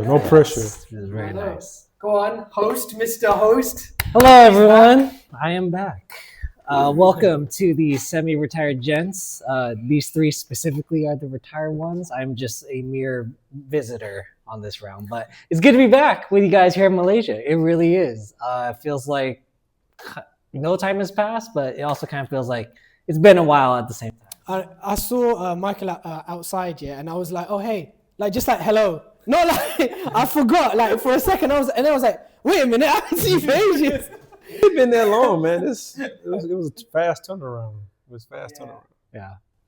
No pressure. This is very nice. Go on, host, Mr. Host. Hello, everyone. I am back. Welcome to the semi-retired gents. These three specifically are the retired ones. I'm just a mere visitor on this round, but it's good to be back with you guys here in Malaysia. It really is. It feels like no time has passed, but it also kind of feels like it's been a while at the same time. I saw Michael outside, yeah, and I was like, oh, hey, like just like hello. No, like I forgot, like for a second, I was like, wait a minute, I haven't seen you for ages. It's been that long, man. It was a fast turnaround. It was fast turnaround.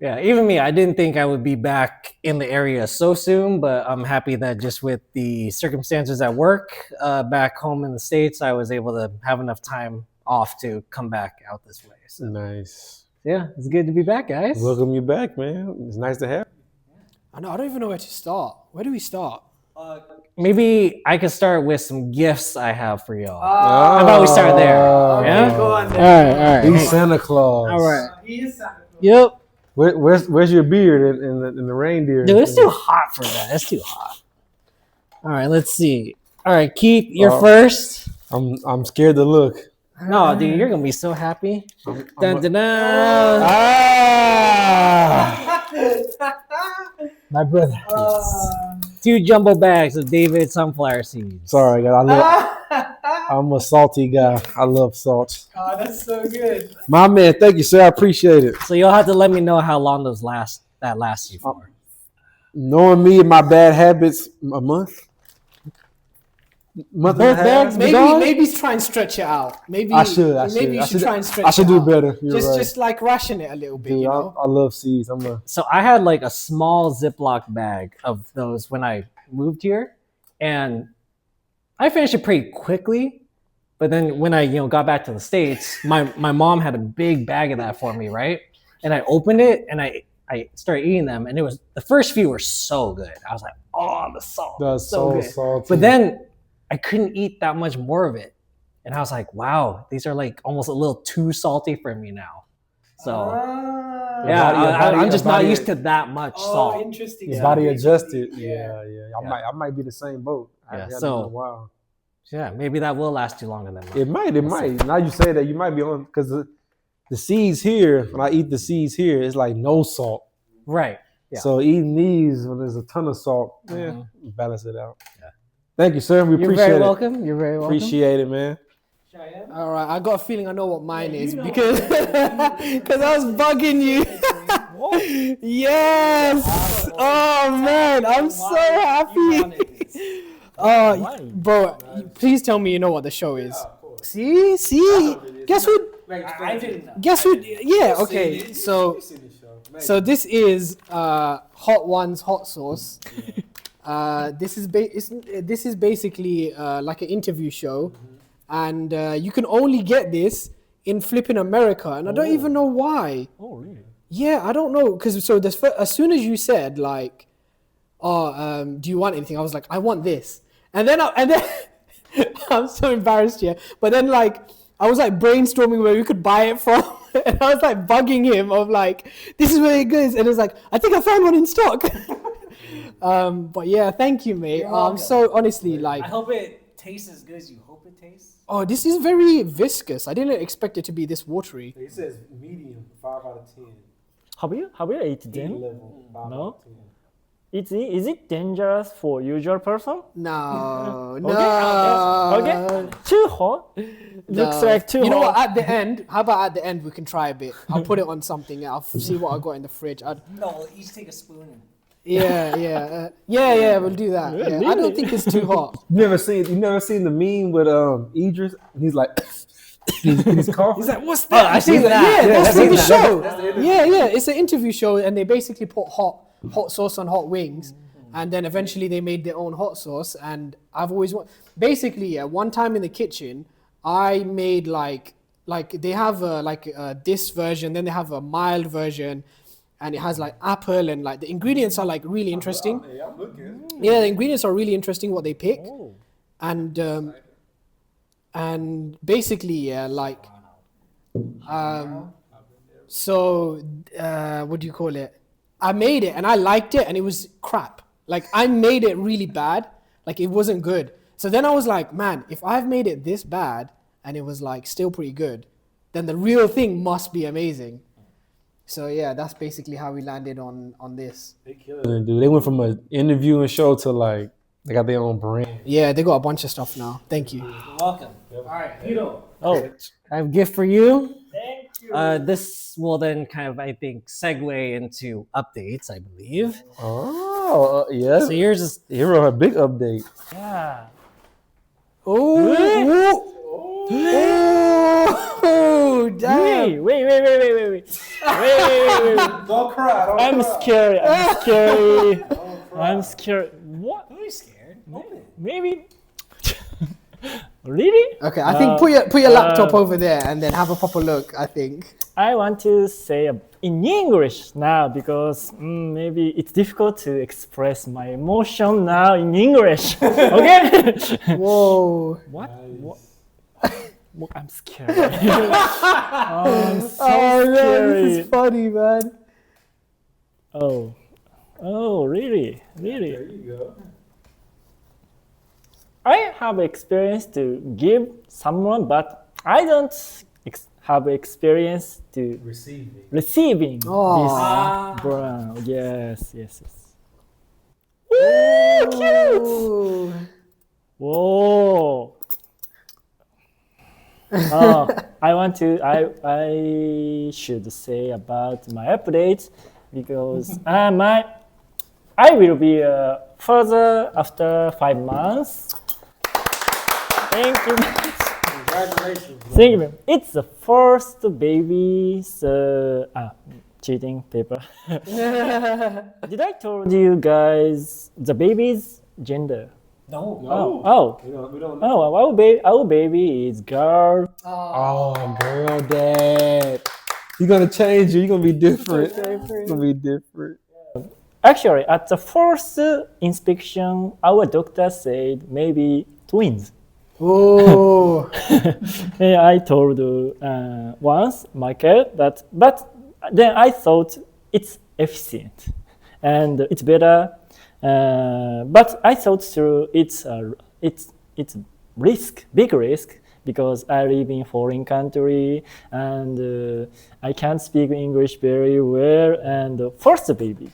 Yeah. Even me, I didn't think I would be back in the area so soon, but I'm happy that just with the circumstances at work back home in the States, I was able to have enough time off to come back out this way. So nice. Yeah, it's good to be back, guys. Welcome you back, man. It's nice to have you. I know. I don't even know where to start. Where do we start? Maybe I could start with some gifts I have for y'all. How about we start there? Yeah. Go on then. All right. He's Santa Claus. All right. He is Santa Claus. Yep. Where's your beard and the reindeer? Dude, it's too hot for that. It's too hot. All right, let's see. All right, Keith, you're first. I'm scared to look. No, dude, you're gonna be so happy. Dun, dun, dun. My brother. 2 jumbo bags of David sunflower seeds. Sorry, God. I'm a salty guy. I love salt. Oh, that's so good. My man, thank you, sir. I appreciate it. So you'll have to let me know how long that lasts you for. Knowing me and my bad habits, a month. Month and a half. Maybe try and stretch it out. Maybe I should. Maybe you should try and stretch it out. I should do better. Just like ration it a little bit. Dude, you know? I love seeds. So I had like a small Ziploc bag of those when I moved here, and I finished it pretty quickly. But then when I got back to the States, my mom had a big bag of that for me, right? And I opened it and I started eating them, and the first few were so good. I was like, oh, the salt. That's so good. salty. But then I couldn't eat that much more of it. And I was like, wow, these are like almost a little too salty for me now. So I'm just not used to that much salt. Oh, interesting. His body adjusted. Yeah. I might be the same boat. Wow. Yeah, maybe that will last you longer than mine. It might. Now you say that, you might be on, because the seeds here, when I eat the seeds here, it's like no salt. Right. Yeah. So eating these when there's a ton of salt, balance it out. Yeah. Thank you, sir. We appreciate it. You're very welcome. Appreciate it, man. All right, I got a feeling I know what mine is because I was bugging you. Yes. Oh man, I'm so happy. Bro, please tell me you know what the show is. See. Guess who? I didn't know. Guess who? Yeah. Okay. So this is Hot Ones hot sauce. This is basically like an interview show, and you can only get this in flipping America, and I don't even know why. Oh, really? Yeah, I don't know, because as soon as you said like, do you want anything? I was like, I want this, and then I'm so embarrassed here. But then like I was like brainstorming where we could buy it from, and I was like bugging him of like, this is where it goes, and it's like, I think I found one in stock. But yeah, thank you, mate. So honestly, like, I hope it tastes as good as you hope it tastes. Oh, this is very viscous. I didn't expect it to be this watery. It says medium, 5 out of 10. Have you ate them? Level, 5 No. out of 10. Is it dangerous for usual person? No. Okay. Too hot. Looks like too hot. You know what? At the end, how about at the end we can try a bit? I'll put it on something. I'll see what I got in the fridge. No, we'll each take a spoon. Yeah. We'll do that. Yeah. Really? I don't think it's too hot. You never seen the meme with Idris? And he's like, he's coughing. He's like, what's that? I seen that. Yeah, that's in the show. That's the Yeah. It's an interview show, and they basically put hot sauce on hot wings, and then eventually they made their own hot sauce. And I've always one time in the kitchen, I made like they have this version, then they have a mild version, and it has like apple, and like the ingredients are like really interesting. Yeah, I'm looking. Yeah, the ingredients are really interesting what they pick, and basically so what do you call it? I made it and I liked it, and it was crap. Like I made it really bad. Like it wasn't good. So then I was like, man, if I've made it this bad and it was like still pretty good, then the real thing must be amazing. So yeah, that's basically how we landed on this. They killing it, dude. They went from an interviewing show to like they got their own brand. Yeah, they got a bunch of stuff now. Thank you. Welcome. All right, Hiro. Oh, I have a gift for you. thank you. This will then kind of, I think, segue into updates, I believe. Oh, yeah. So yours is Hero had a big update. Yeah. Oh, damn. Wait. Don't cry. I'm scared. I'm scared. What? Don't be scared. Open it. Maybe. Really? Okay, I think put your laptop over there and then have a proper look. I think. I want to say in English now because maybe it's difficult to express my emotion now in English. Okay? Whoa. What? What? I'm scared. Oh, I'm so Oh man, scary. this is funny, man. Oh, really? Really? There you go. I have experience to give someone, but I don't have experience to receiving Oh. this brand. Yes. Ooh, cute! Ooh. Whoa! I should say about my update because I will be further after 5 months. Thank you. Congratulations. Thank you. It's the first baby. So cheating paper. Did I told you guys the baby's gender? no. Oh. We don't know. Oh, our baby is girl. Oh, girl, dad. You're gonna change it. You're gonna be different. It's gonna be different. Actually, at the first inspection, our doctor said maybe twins. Oh. Yeah, I told once Michael that, but then I thought it's efficient and it's better. But I thought through it's big risk because I live in foreign country and I can't speak English very well and first baby.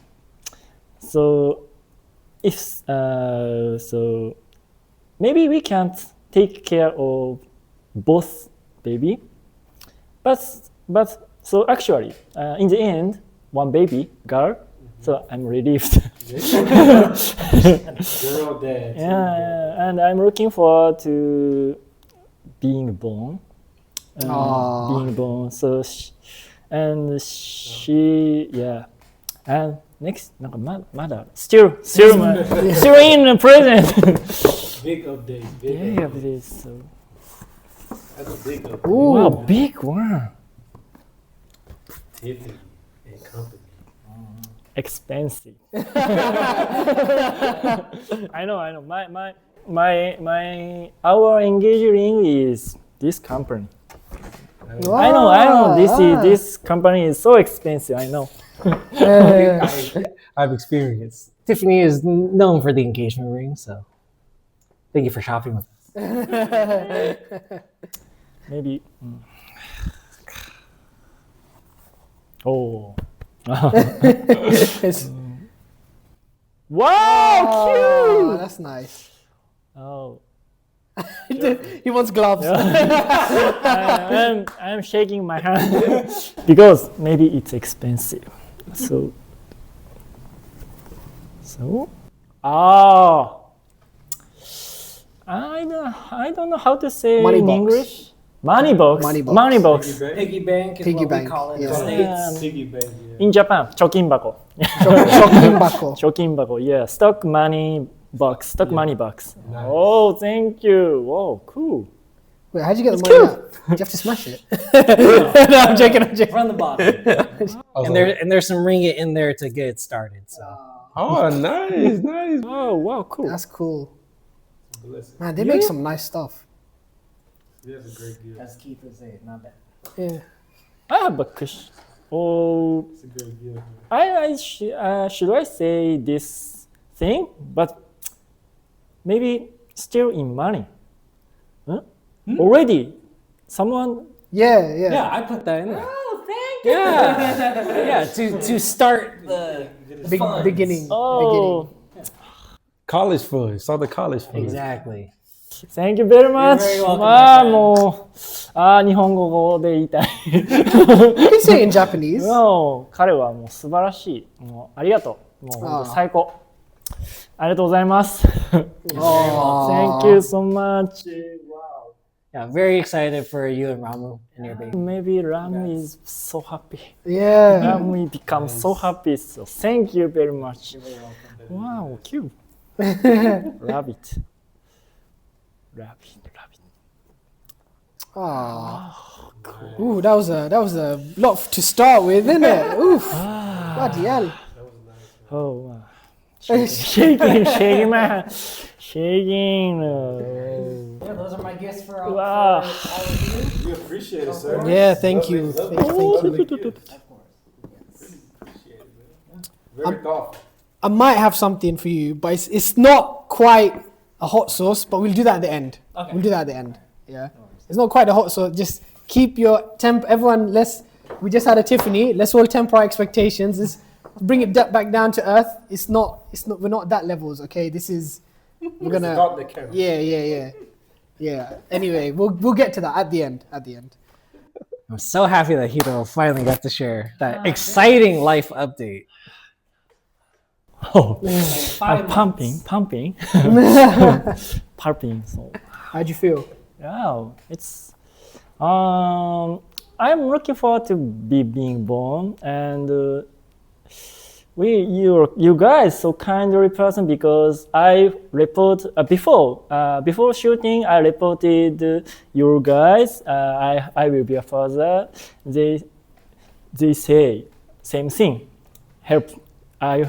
So if so, maybe we can't take care of both baby, but so actually in the end one baby girl. So I'm relieved. Girl, dad. Yeah, and I'm looking forward to being born. Being born. So she yeah. And next, mother still in the present. Big update. Big update. So That's a big update. wow, big one. Tiffany and company. Expensive. I know. Our engagement ring is this company. I know. This company is so expensive. I know. I've experienced. Tiffany is known for the engagement ring, so thank you for shopping with us. Maybe. Oh. It's- Wow, oh, cute. that's nice. Oh. He wants gloves. I'm shaking my hand because maybe it's expensive. So. Oh. I don't know how to say Money in box. English. Money box. Money box. Money box. Piggy bank is Piggy what bank, we call it in yeah. the States. Siggy bank, yeah. In Japan, 貯金箱. Shokinbako. 貯金箱, yeah. Stock money box. Stock money box. Nice. Oh, thank you. Whoa, cool. Wait, how'd you get the money out? Do you have to smash it? No, I'm joking. From the bottom. And there's some ringgit in there to get it started. So Oh, nice. Oh, wow, cool. That's cool. Listen, Man, they make some nice stuff. that's a great gift. as Keith would say, not bad. Yeah. I have a question. Oh, It's a great gift. should I say this thing? But maybe still in money. Huh? Already, someone. Yeah, I put that in there. Oh, thank you. Yeah, to start the funds. Beginning. Oh, College fund. Saw the college fund. Exactly. thank you very much. very welcome, まあ my friend. もう、日本語で言いたい。 You can say it in Japanese. もう彼はもう素晴らしい。もうありがとう。もう本当最高。ありがとうございます。Thank you so much. Yeah, very excited for you and Ramu and your baby. Maybe Ram is so happy. Yeah. Ram will become so happy. So thank you very much. Wow, cute. Rabbit. Ooh, that was a lot to start with, isn't it? Oof. Bloody hell. Oh, wow. shaking, man. Shaking. Yeah, those are my gifts for all, Wow. for all of you. We appreciate it, sir. Yeah, thank you. Thank you. Very thoughtful. I might have something for you, but it's not quite a hot sauce, but we'll do that at the end. Okay. We'll do that at the end. Yeah. It's not quite a hot sauce. Just keep your temp. Everyone, we just had a Tiffany. Let's all temper our expectations. Let's bring it back down to earth. It's not, we're not that levels, okay? We're gonna, Stop the camera. yeah. Anyway, we'll get to that at the end. I'm so happy that Hiro finally got to share that exciting life update. Oh, I'm pumping. Pumping. So, How'd you feel? yeah, it's. I'm looking forward to being born, and you guys so kindly present because I report before shooting I reported you guys. I will be a father. They say same thing. Help. I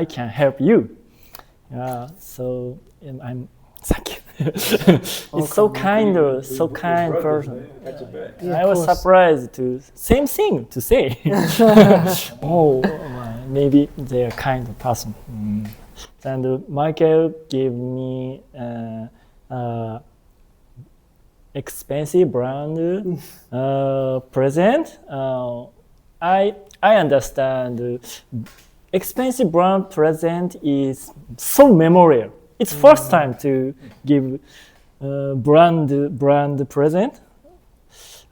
can help you. So I'm thank you. It's so kind person. Yeah, I of was course. surprised to same thing to say. Oh, maybe they are kind of person. And Michael gave me expensive brand present. I understand. Expensive brand present is so memorable. It's first time to give brand present.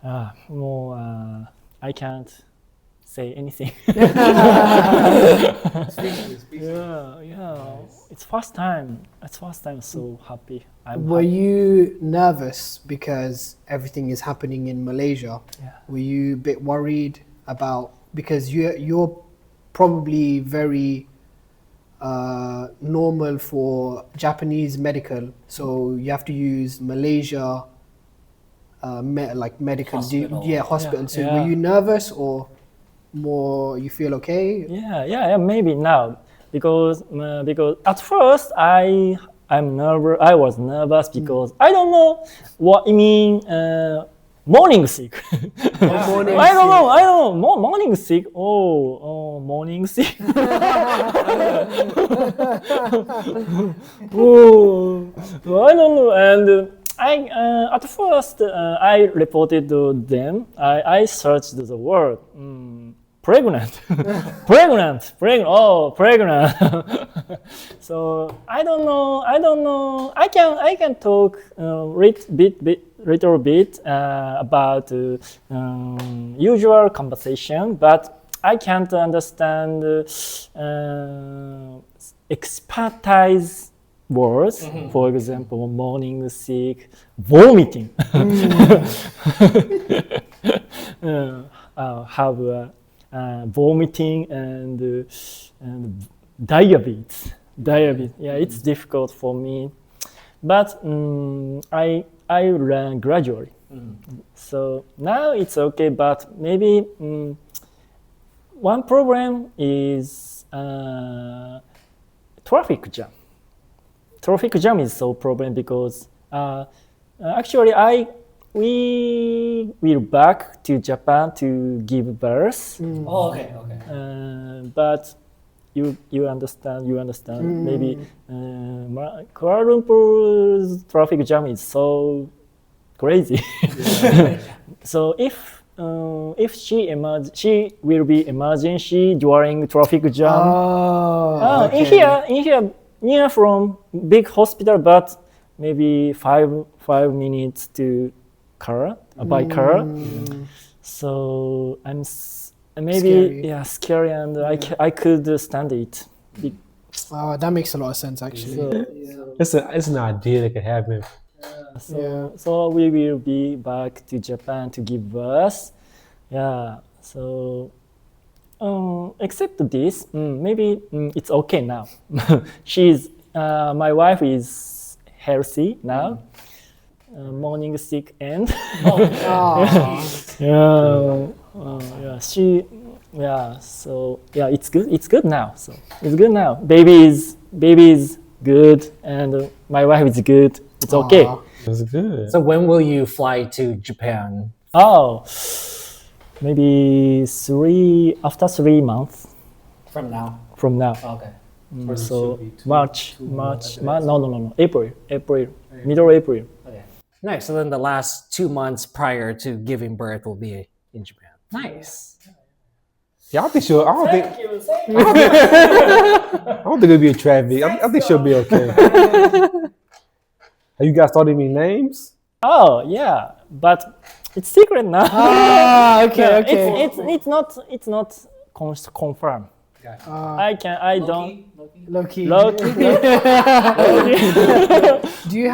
I can't say anything. Yeah. It's first time. So happy. Were you nervous because everything is happening in Malaysia? Yeah. Were you a bit worried about, because you're probably very normal for Japanese medical, so you have to use Malaysia medical Hospital. hospital. So Yeah. were you nervous or more you feel okay? Yeah, maybe now because at first I'm nervous. I was nervous because I don't know what you mean morning sick. Morning I don't know. Morning sick. Oh, morning sick. Oh, I don't know. And at first I reported to them. I searched the word. Pregnant. Oh, pregnant. So I don't know. I can talk little bit about usual conversation, but I can't understand expertise words. For example, morning sick, vomiting. Have vomiting and diabetes. Yeah, it's difficult for me, but I learn gradually. So now it's okay, but maybe one problem is traffic jam. Traffic jam is so problem because actually we will back to Japan to give birth. Oh, okay. But you understand. Maybe Kuala Lumpur's traffic jam is so crazy. So if she will be emergency during traffic jam. Oh, In here near from big hospital, but maybe five minutes to car by car. So maybe Scary. scary, and I could stand it. Oh, that makes a lot of sense actually. It's an idea that could happen. So we will be back to Japan to give birth. Yeah. So except this, maybe it's okay now. My wife is healthy now. Morning sick and it's good now. So it's good now. Baby is good, and my wife is good. It's okay. That's good. So when will you fly to Japan? Oh, maybe after 3 months From now. from now. Okay. So March, no, April, middle April. Okay. Nice. So then the last 2 months prior to giving birth will be in Japan. Nice. Yeah, I don't think it'll be a tragedy. I think she'll be okay. Have you guys thought of any names? Oh yeah, but it's secret now. Okay. It's not confirmed. I don't. Low-key. Do you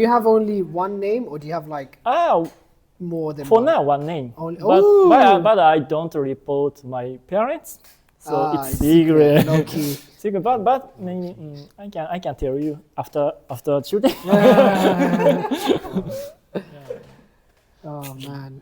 have only one name, or do you have like more than For one? now, one name. Only- But I don't report my parents, so it's secret. Low-key. Secret, but maybe I can tell you after shooting. Oh man,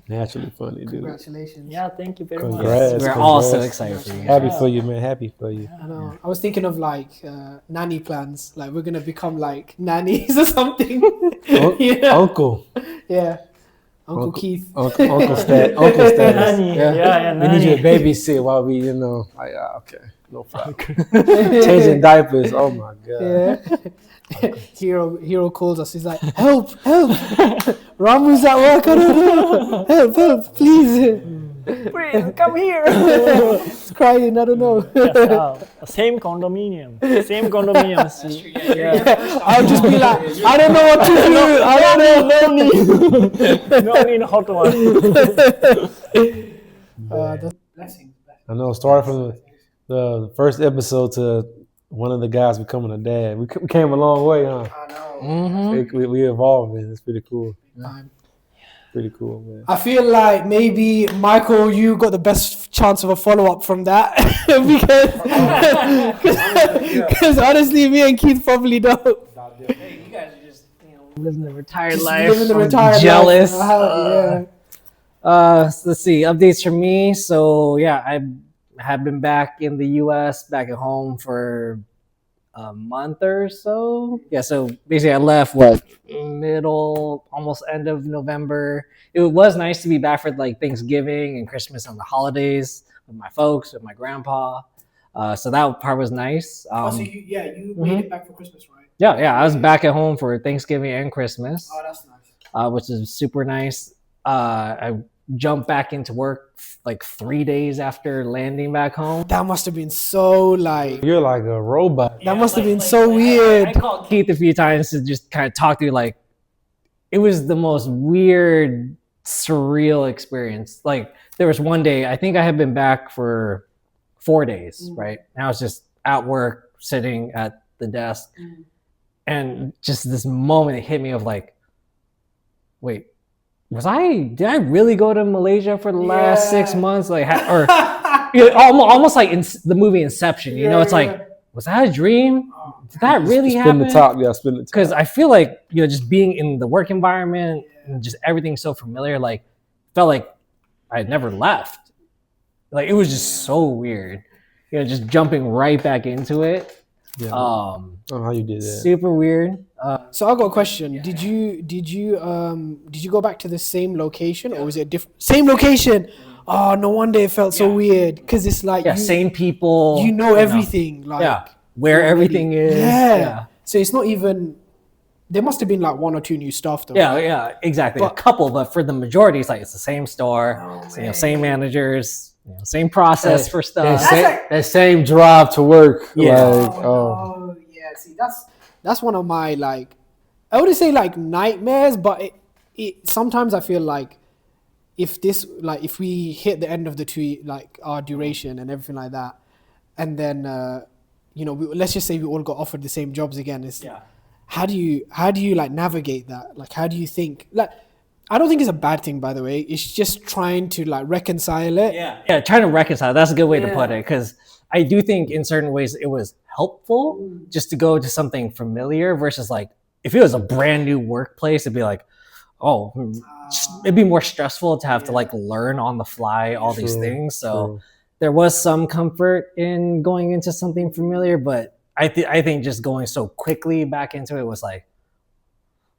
Naturally funny, dude. congratulations. Yeah, thank you very much. Congrats. We're all so congrats. excited for you. Happy for you, man. Happy for you. I know. I was thinking of like nanny plans. Like we're gonna become like nannies or something. Yeah. Uncle. Yeah. Uncle Keith. Uncle status. Nanny. Yeah, We need you to nanny. babysit while we, like, okay, no problem. Changing diapers. Oh my god. Yeah. Hero calls us. He's like, help! Ramu's at work. I don't know. Help! Please. Please come here. He's crying. I don't know. Same condominium. Yeah. I'll just be like, I don't know what to do. I don't know. No need hot one. Blessings. I know. Starting from the first episode to one of the guys becoming a dad, we came a long way, huh? I know. Mm-hmm. We evolved, man. It's pretty cool. Time. Pretty cool, man. I feel like maybe Michael, you got the best chance of a follow up from that because honestly, me and Keith probably don't. Hey, you guys are just living the retired Just life. living the I'm retired jealous. life. Yeah. So let's see updates from me. So yeah, I have been back in the U.S. back at home for a month or so. Yeah, so basically I left middle, almost end of November. It was nice to be back for like Thanksgiving and Christmas and the holidays with my folks, with my grandpa. So that part was nice. You made it back for Christmas, right? Yeah, I was back at home for Thanksgiving and Christmas, Oh, that's nice. which is super nice. I jumped back into work like 3 days after landing back home. That must have been so like. You're like a robot. That must have been so weird. I called Keith a few times to just kind of talk through like it was the most weird, surreal experience. Like there was one day, I think I had been back for 4 days, right? And I was just at work, sitting at the desk, and just this moment it hit me of like, wait, did I really go to Malaysia for the last 6 months? Like, almost like in the movie Inception, you know, it's like, was that a dream? Did that really Spin happen? the top, yeah, spin the top. Because I feel like, just being in the work environment and just everything so familiar, like, felt like I had never left. Like, it was just so weird. Just jumping right back into it. Yeah. I don't know how you did that. Super weird. So I got a question. Did you go back to the same location, or was it a different same location? Oh, no wonder it felt so weird because it's like Yeah, same people. you know everything. Like where already. everything is. Yeah. So it's not even. There must have been like 1 or 2 new staff though. Yeah, right? yeah, exactly. But- a couple, but for the majority, it's like it's the same store, same managers, same process for stuff. That same drive to work. Yeah. Like, Oh, yeah. See, that's one of my like. I wouldn't say like nightmares, but it sometimes I feel like if we hit the end of the 2 like our duration and everything like that, and then let's just say we all got offered the same jobs again. How do you like navigate that? Like, how do you think? Like, I don't think it's a bad thing, by the way. It's just trying to like reconcile it. Yeah, trying to reconcile. That's a good way to put it, because I do think in certain ways it was helpful just to go to something familiar versus like if it was a brand new workplace, it'd be like, it'd be more stressful to have to like learn on the fly all these things. So there was some comfort in going into something familiar, but I think just going so quickly back into it was like,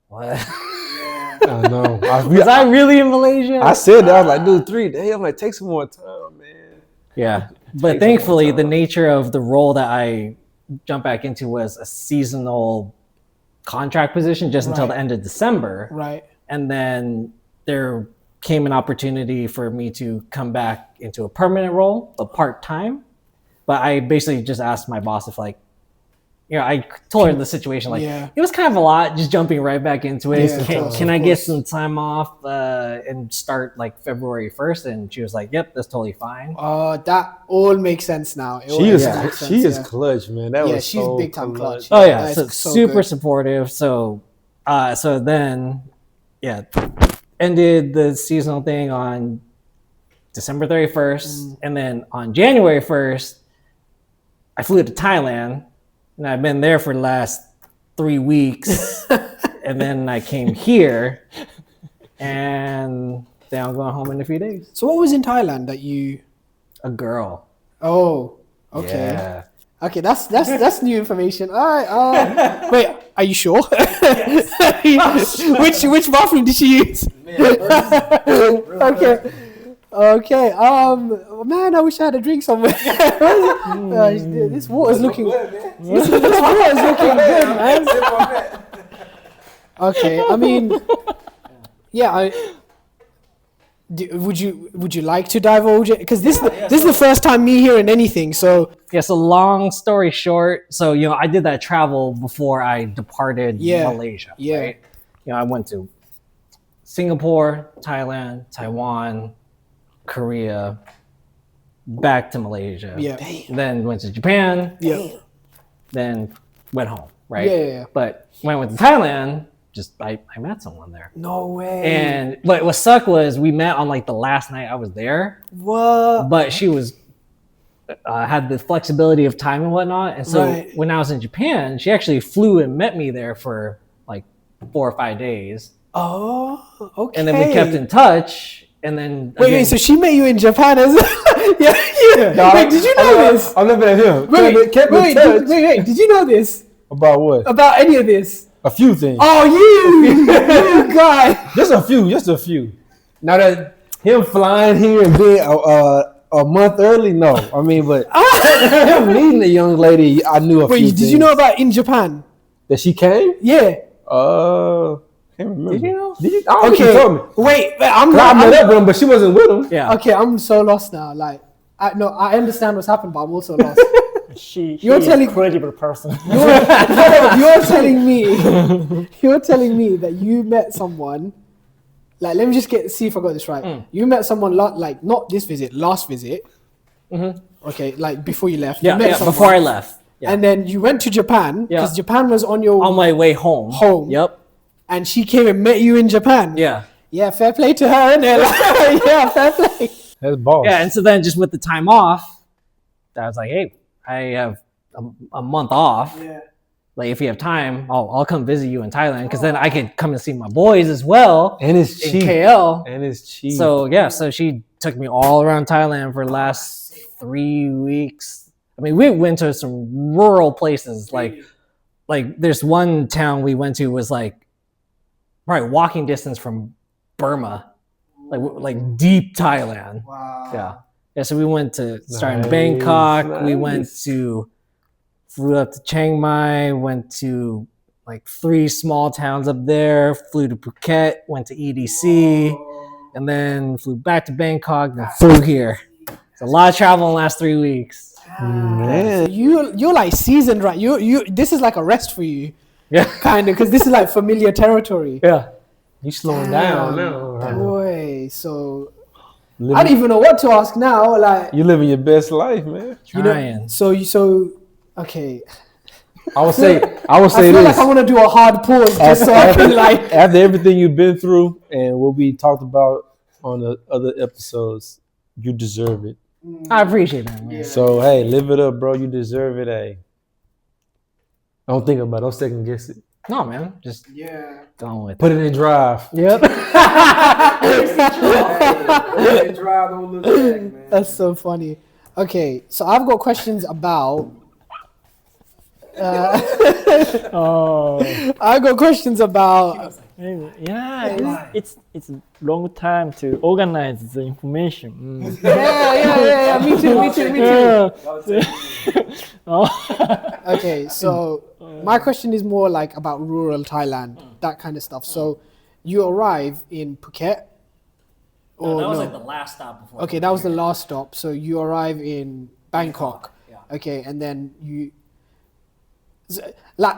what? I know. Was I really in Malaysia? I said that. I was like, dude, 3 days. I'm like, take some more time, man. Yeah. But thankfully, the nature of the role that I jumped back into was a seasonal contract position just until the end of December. Right. And then there came an opportunity for me to come back into a permanent role, but part-time. But I basically just asked my boss if like, I told her the situation, like, it was kind of a lot just jumping right back into it. Yeah, can I get some time off and start like February 1st? And she was like, yep, that's totally fine. That all makes sense now. She is clutch, man. That was she's so big time clutch. Oh yeah, so super good. supportive. So then, ended the seasonal thing on December 31st. And then on January 1st, I flew to Thailand. And I've been there for the last 3 weeks. And then I came here. And then I'm going home in a few days. So what was in Thailand that you... A girl. Oh, okay. Yeah. Okay, that's new information. All right. Wait, are you sure? which bathroom did she use? Okay. Okay. Man, I wish I had a drink somewhere. This water's looking. This water's looking good, man. Okay. I mean, would you like to divulge it? Because this is the first time me hearing anything. So so long story short, so I did that travel before I departed Malaysia. Yeah. Right? I went to Singapore, Thailand, Taiwan, Korea, back to Malaysia. Yeah. Then went to Japan. Yeah. Then went home. Right. Yeah. But when I went to Thailand, I met someone there. No way. And but what sucked was we met on like the last night I was there. What? But she was had the flexibility of time and whatnot. And so when I was in Japan, she actually flew and met me there for like 4 or 5 days. Oh, okay. And then we kept in touch. And then wait, so she met you in Japan as yeah. Wait, did you know this? I'm looking at him. Wait, did you know this? About what? About any of this? A few things. Oh, you guy. Just a few. Now that him flying here and being a month early, no. I mean, but him meeting the young lady, I knew a few things. Wait, did you know about in Japan? That she came? Yeah. Can't remember. Did you know? I don't think you told me. Wait, I met up with him, but she wasn't with him. Yeah. Okay, I'm so lost now. Like, I understand what's happened, but I'm also lost. You're telling incredible person. You're telling me that you met someone. Like, let me just see if I got this right. You met someone like not this visit, last visit. Mm-hmm. Okay, like before you left. Yeah, before I left. Yeah. And then you went to Japan because Japan was on my way home. Yep. And she came and met you in Japan. Yeah. Yeah, fair play to her, innit? Like, yeah, fair play. That's boss. Yeah, and so then just with the time off, I was like, hey, I have a month off. Yeah. Like if you have time, I'll come visit you in Thailand because then I could come and see my boys as well. And it's cheap. In KL. And it's cheap. So so she took me all around Thailand for the last 3 weeks. I mean, we went to some rural places. Like there's one town we went to was like probably walking distance from Burma. like deep Thailand. Wow. Yeah. So we went to start in Nice, Bangkok. We went nice. flew up to Chiang Mai. Went to like 3 small towns up there. Flew to Phuket. Went to EDC, and then flew back to Bangkok. Then flew here. It's a lot of travel in the last 3 weeks. Man. So you're like seasoned, right? You this is like a rest for you, Yeah. kind of, because this is like familiar territory. Yeah. You slowing down Damn. now. Boy, so I Living- don't even know what to ask now. Like, You living your best life, man. you know, Trying. so okay. I would say I this. feel like I want to do a hard pause just so I can like. After everything you've been through and what we talked about on the other episodes, you deserve it. I appreciate that, man. So hey, live it up, bro. You deserve it. Hey, don't think about it. Don't second guess it. No, man. Just Yeah. going with it. Put it in drive. Yep. That's so funny. Okay, so I've got questions about. Oh, I've got questions about. yeah, it's a long time to organize the information. Mm. Yeah. Me too. Yeah. Oh. Okay, so my question is more like about rural Thailand, that kind of stuff. So you arrive in Phuket? Or no? the last stop before. Okay, that was the last stop. So you arrive in Bangkok. Okay, and then you like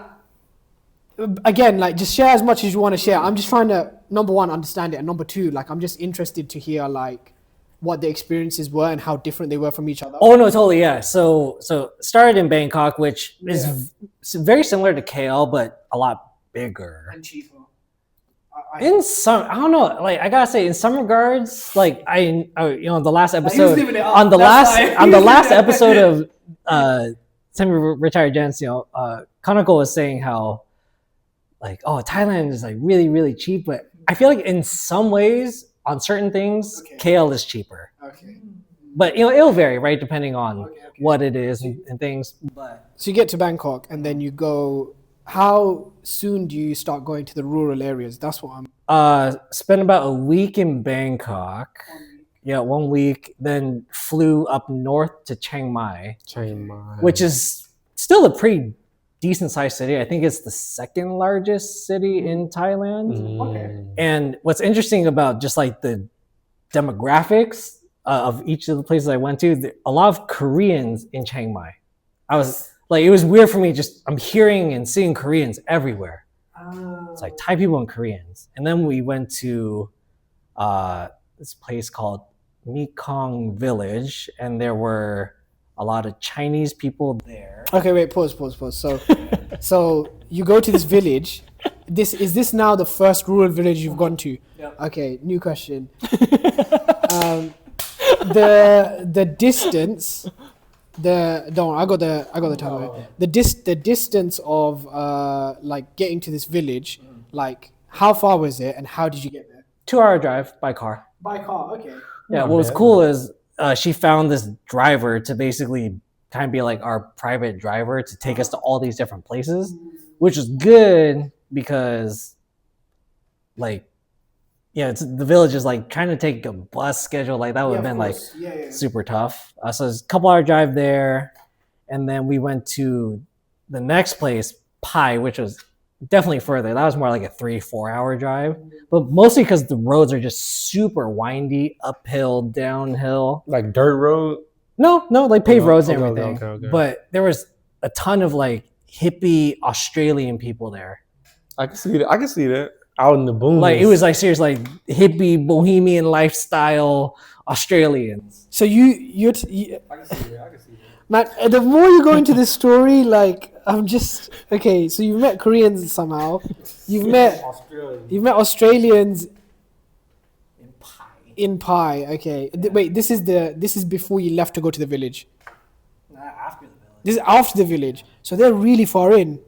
again, like just share as much as you want to share. I'm just trying to number one understand it, and number two, like I'm just interested to hear like what the experiences were and how different they were from each other. Oh no, totally, yeah. So started in Bangkok, which is very similar to KL, but a lot bigger. And cheaper. In some, I don't know. Like I gotta say, in some regards, like the last episode living it up. on the That's why. last on the last episode of Semi-Retired Gents, Kanako was saying how like Thailand is like really really cheap, but I feel like in some ways on certain things KL is cheaper. Okay. But it'll vary, right, depending on what it is and things. But So you get to Bangkok and then you go. How soon do you start going to the rural areas? That's what I'm. spent about a week in Bangkok. Yeah, 1 week. Then flew up north to Chiang Mai, which is still a pretty decent sized city. I think it's the second largest city in Thailand. Okay. And what's interesting about just like the demographics of each of the places I went to, a lot of Koreans in Chiang Mai. I was like, it was weird for me. Just I'm hearing and seeing Koreans everywhere. It's like Thai people and Koreans. And then we went to this place called Mekong Village, and there were a lot of Chinese people there. Okay, wait, pause. So you go to this village. Is this now the first rural village you've gone to? Yep. Okay, new question. The distance. I got the time. The distance of like getting to this village, like how far was it and how did you get there? 2-hour drive by car. By car. Okay. Yeah, Not what was bad. cool is she found this driver to basically kind of be like our private driver to take us to all these different places, which was good because, like, the village is like trying to take a bus schedule. Like that would have been like super tough. So it's a couple-hour drive there, and then we went to the next place, Pai, which was definitely further. That was more like a 3-4 hour drive, but mostly because the roads are just super windy, uphill, downhill. Like dirt road. No, like paved roads and Okay, everything. okay. But there was a ton of like hippie Australian people there. I can see that. Out in the boonies. Like it was like seriously like hippie bohemian lifestyle Australians. So you I can see that. man, the more you go into this story, like I'm just okay. So you've met Koreans somehow. You've met Australians in Pai. Okay, wait. This is before you left to go to the village. After the village. This is after the village. So they're really far in.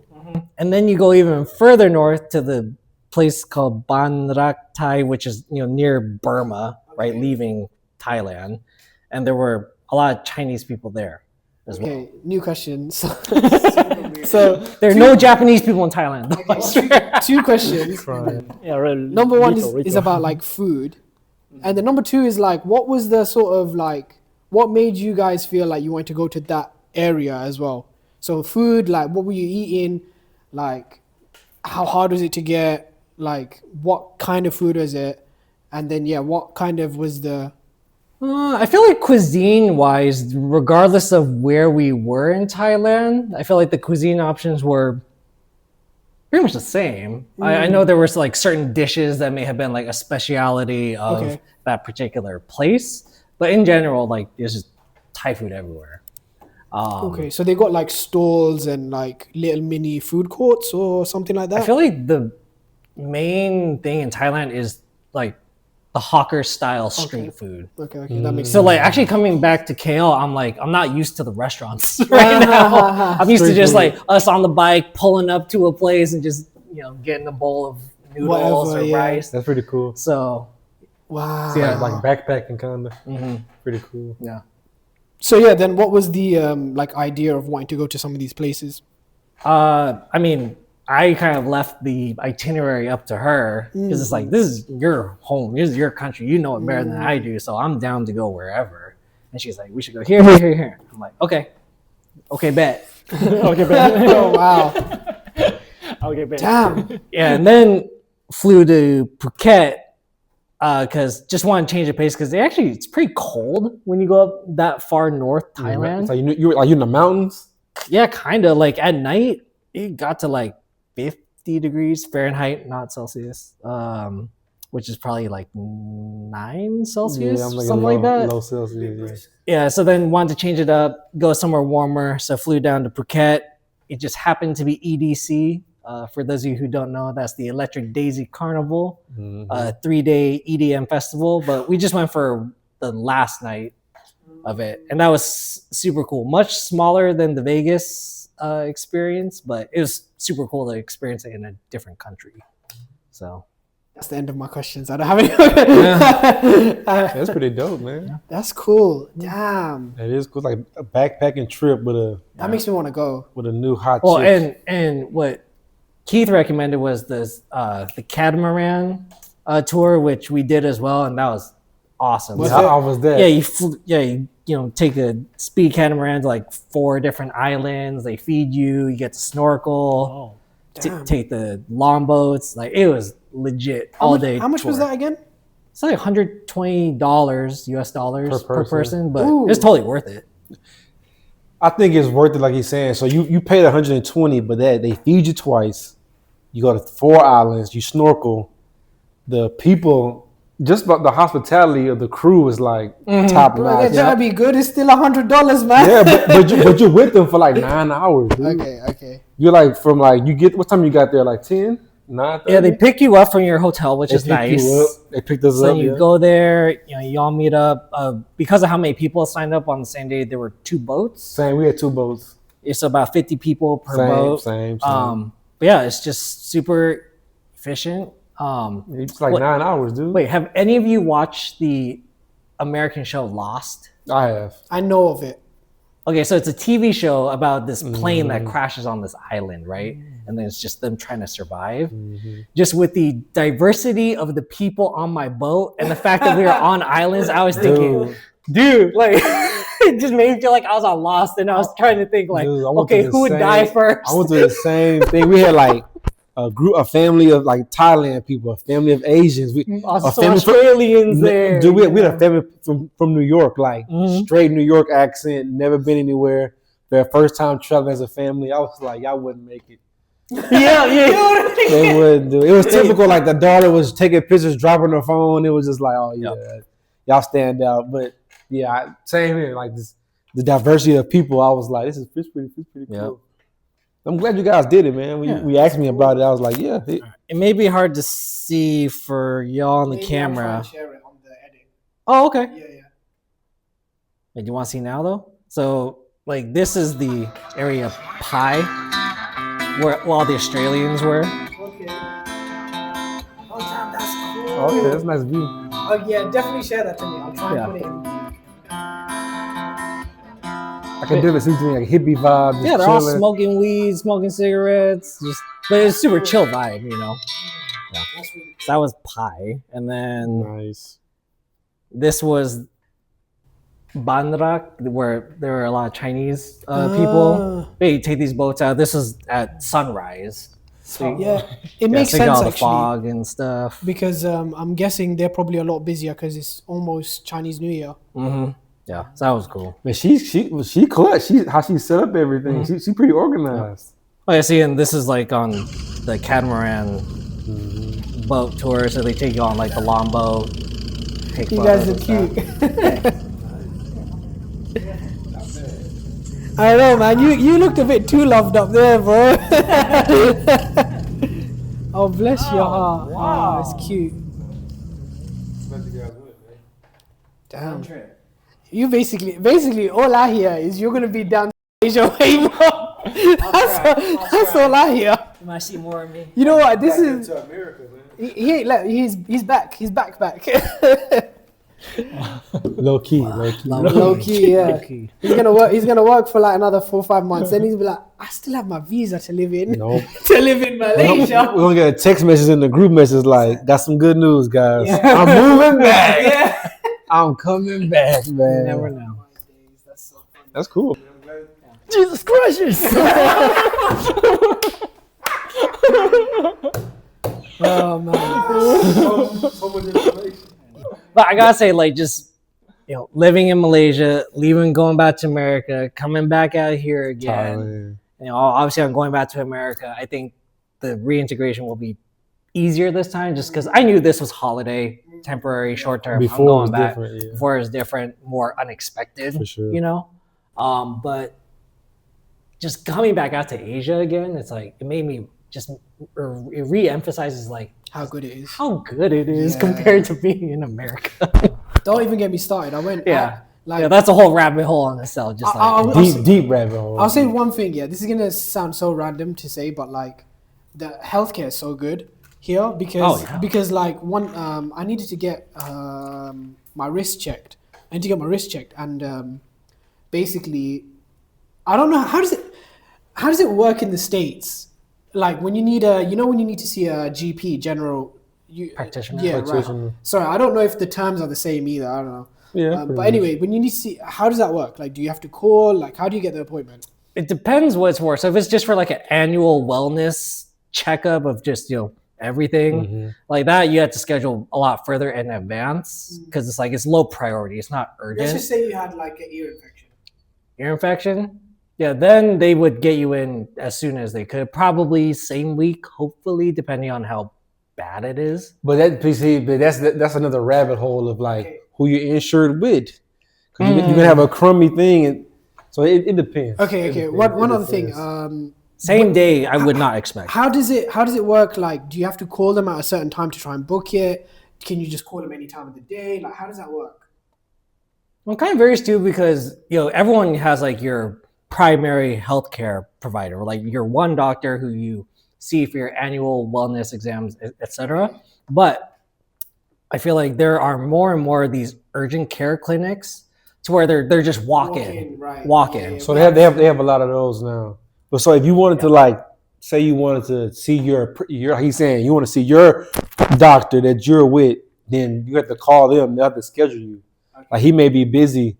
And then you go even further north to the place called Ban Rak Thai, which is near Burma, right, leaving Thailand, and there were a lot of Chinese people there as well. Okay, new question. So There are no Japanese people in Thailand, though, I swear. two questions. Yeah, really Number one little. is about like food. And the number 2 is like, what was the sort of like, what made you guys feel like you wanted to go to that area as well? So food, like what were you eating? Like how hard was it to get? Like what kind of food was it? And then what kind of was the... I feel like cuisine-wise, regardless of where we were in Thailand, I feel like the cuisine options were pretty much the same. I know there was like certain dishes that may have been like a speciality of that particular place, but in general, like there's just Thai food everywhere. So they got like stalls and like little mini food courts or something like that? I feel like the main thing in Thailand is like the hawker style street food. Okay, that makes sense. So like actually coming back to KL, I'm not used to the restaurants right now. I'm used to just like us on the bike pulling up to a place and just getting a bowl of noodles or rice. That's pretty cool. So wow, like backpacking kind of. Pretty cool. Yeah. So then what was the like idea of wanting to go to some of these places? I mean, I kind of left the itinerary up to her because it's like, this is your home, this is your country, you know it better than I do, so I'm down to go wherever. And she's like, we should go here, here, here, here. I'm like, okay, bet. Okay, bet. Oh wow, Okay, bet. damn. Yeah, and then flew to Phuket because just wanted to change the pace because it's pretty cold when you go up that far north Thailand. So you're in the mountains? Yeah, kind of. Like at night, it got to like 50 degrees Fahrenheit, not Celsius, which is probably like 9 Celsius, something like that. Low Celsius, Yeah, so then wanted to change it up, go somewhere warmer. So flew down to Phuket. It just happened to be EDC. For those of you who don't know, that's the Electric Daisy Carnival, 3-day EDM festival. But we just went for the last night of it, and that was super cool. Much smaller than the Vegas experience, but it was super cool to experience it in a different country. So That's the end of my questions. I don't have any. That's pretty dope, man. That's cool. Damn. It is cool, like a backpacking trip with That makes me want to go. a new hot well, chick. and what Keith recommended was this the catamaran tour, which we did as well, and that was awesome. Was So- it? How was that? Yeah, you take a speed catamaran to like 4 different islands. They feed you. You get to snorkel. Damn. Take the longboats. Like it was legit all day. How much was tour. that again? It's like $120 US dollars per person, but Ooh. it's totally worth it. I think it's worth it, like he's saying. So you paid 120, but they feed you twice. You go to 4 islands. You snorkel. The people, just about the hospitality of the crew is like top Bro, notch. that be good. It's still $100, man. Yeah, but you're with them for like 9 hours, dude. Okay. You're like from like what time you got there? Like 10, 9. Yeah, they pick you up from your hotel, which is pick nice. you up. They picked us So up. you Yeah. go there, you all meet up. Because of how many people signed up on the same day, there were 2 boats. Same. We had 2 boats. It's about 50 people per boat. Same. But yeah, it's just super efficient. It's like 9 hours, dude. Wait, have any of you watched the American show Lost? I have. I know of it. Okay, so it's a TV show about this plane that crashes on this island, right? And then it's just them trying to survive. Just with the diversity of the people on my boat and the fact that we were on islands, I was thinking, dude, like it just made me feel like I was on Lost, and I was trying to think like, Dude, I went okay, to the who would die first? I went to the same thing. We had like a family of like Thailand people, a family of Asians. Australians there. Dude, we had a family from New York, like straight New York accent, never been anywhere. Their first time traveling as a family. I was like, y'all wouldn't make it. yeah. They wouldn't do it. It was typical, like the daughter was taking pictures, dropping her phone. It was just like, oh yeah, y'all stand out. But yeah, same here. Like this, the diversity of people. I was like, this is pretty cool. I'm glad you guys did it, man. We asked me about it. I was like, yeah. It may be hard to see for y'all on the camera. Share it on the edit. Oh, okay. Yeah. Wait, do you want to see now though? So like this is the area Pi, where all the Australians were. Okay. Oh, damn, that's cool. Okay, that's a nice view. Oh, yeah, definitely share that to me. I'll try and put it in. I can definitely see to me like hippie vibe. Just Yeah, they're all chilling. smoking weed, smoking cigarettes, but it's super chill vibe, Yeah. That's really So that was Pi, and then Nice. This was Banrak, where there were a lot of Chinese people. They take these boats out. This is at sunrise. So Yeah, it yeah, makes so you got sense all the actually fog and stuff. because I'm guessing they're probably a lot busier because it's almost Chinese New Year. Yeah, so that was cool. Man, she clutch. How she set up everything. She pretty organized. Oh, yeah, see, and this is like on the catamaran boat tour, so they take you on like the longboat. Take You guys are photos and cute. stuff. I know, man. You looked a bit too loved up there, bro. Oh, bless your heart. Wow, it's cute. Damn. You basically all I hear is you're gonna be down Asia way more. That's all I hear. You might see more of me. You know what? This is America, man. he ain't let he's back. He's back. Low key. Low key, yeah. key. He's gonna work for like another 4 or 5 months. Then he's be like, I still have my visa to live in. Nope. To live in Malaysia. We're gonna get a text message in the group message like, got some good news, guys. Yeah. I'm moving back. Yeah. I'm coming back, man. You never know. That's cool. Jesus Christ! Oh man. So much information. But I gotta say, like, just living in Malaysia, leaving, going back to America, coming back out here again. Thailand. Obviously, I'm going back to America. I think the reintegration will be easier this time, just because I knew this was holiday, temporary, short term. Before I'm it going was back. different, yeah. Before it was different, more unexpected. For sure. But just coming back out to Asia again, it's like it made me just it re-emphasizes like How good it is. how good it is Yeah. compared to being in America. Don't even get me started. I went Yeah. like Yeah, that's a whole rabbit hole on itself. Just like Deep rabbit hole. I'll say one thing, yeah. This is gonna sound so random to say, but like the healthcare is so good here because like I needed to get my wrist checked. I need to get my wrist checked, and basically, I don't know how does it work in the States? Like when you need when you need to see a GP, general Practitioner. Yeah, Practitioner. right. Sorry, I don't know if the terms are the same either. I don't know. Yeah. But anyway, when you need to see, how does that work? Like, do you have to call? Like, how do you get the appointment? it depends what it's for. So if it's just for like an annual wellness checkup of just everything like that, you have to schedule a lot further in advance because it's low priority. It's not urgent. Let's just say you had like an ear infection. Ear infection. Yeah, then they would get you in as soon as they could, probably same week, hopefully, depending on how bad it is. But that's another rabbit hole of like who you're insured with. 'Cause you can have a crummy thing, and so it depends. Okay. One other thing. Same day, I would not expect. How does it work? Like, do you have to call them at a certain time to try and book it? Can you just call them any time of the day? Like, how does that work? Well, it kind of varies too because everyone has like your primary healthcare provider, or like your one doctor who you see for your annual wellness exams, etc. But I feel like there are more and more of these urgent care clinics to where they're just walk in. Yeah. So they have a lot of those now. But so if you wanted to say you wanted to see your he's saying you want to see your doctor that you're with, then you have to call them. They have to schedule you. Like he may be busy.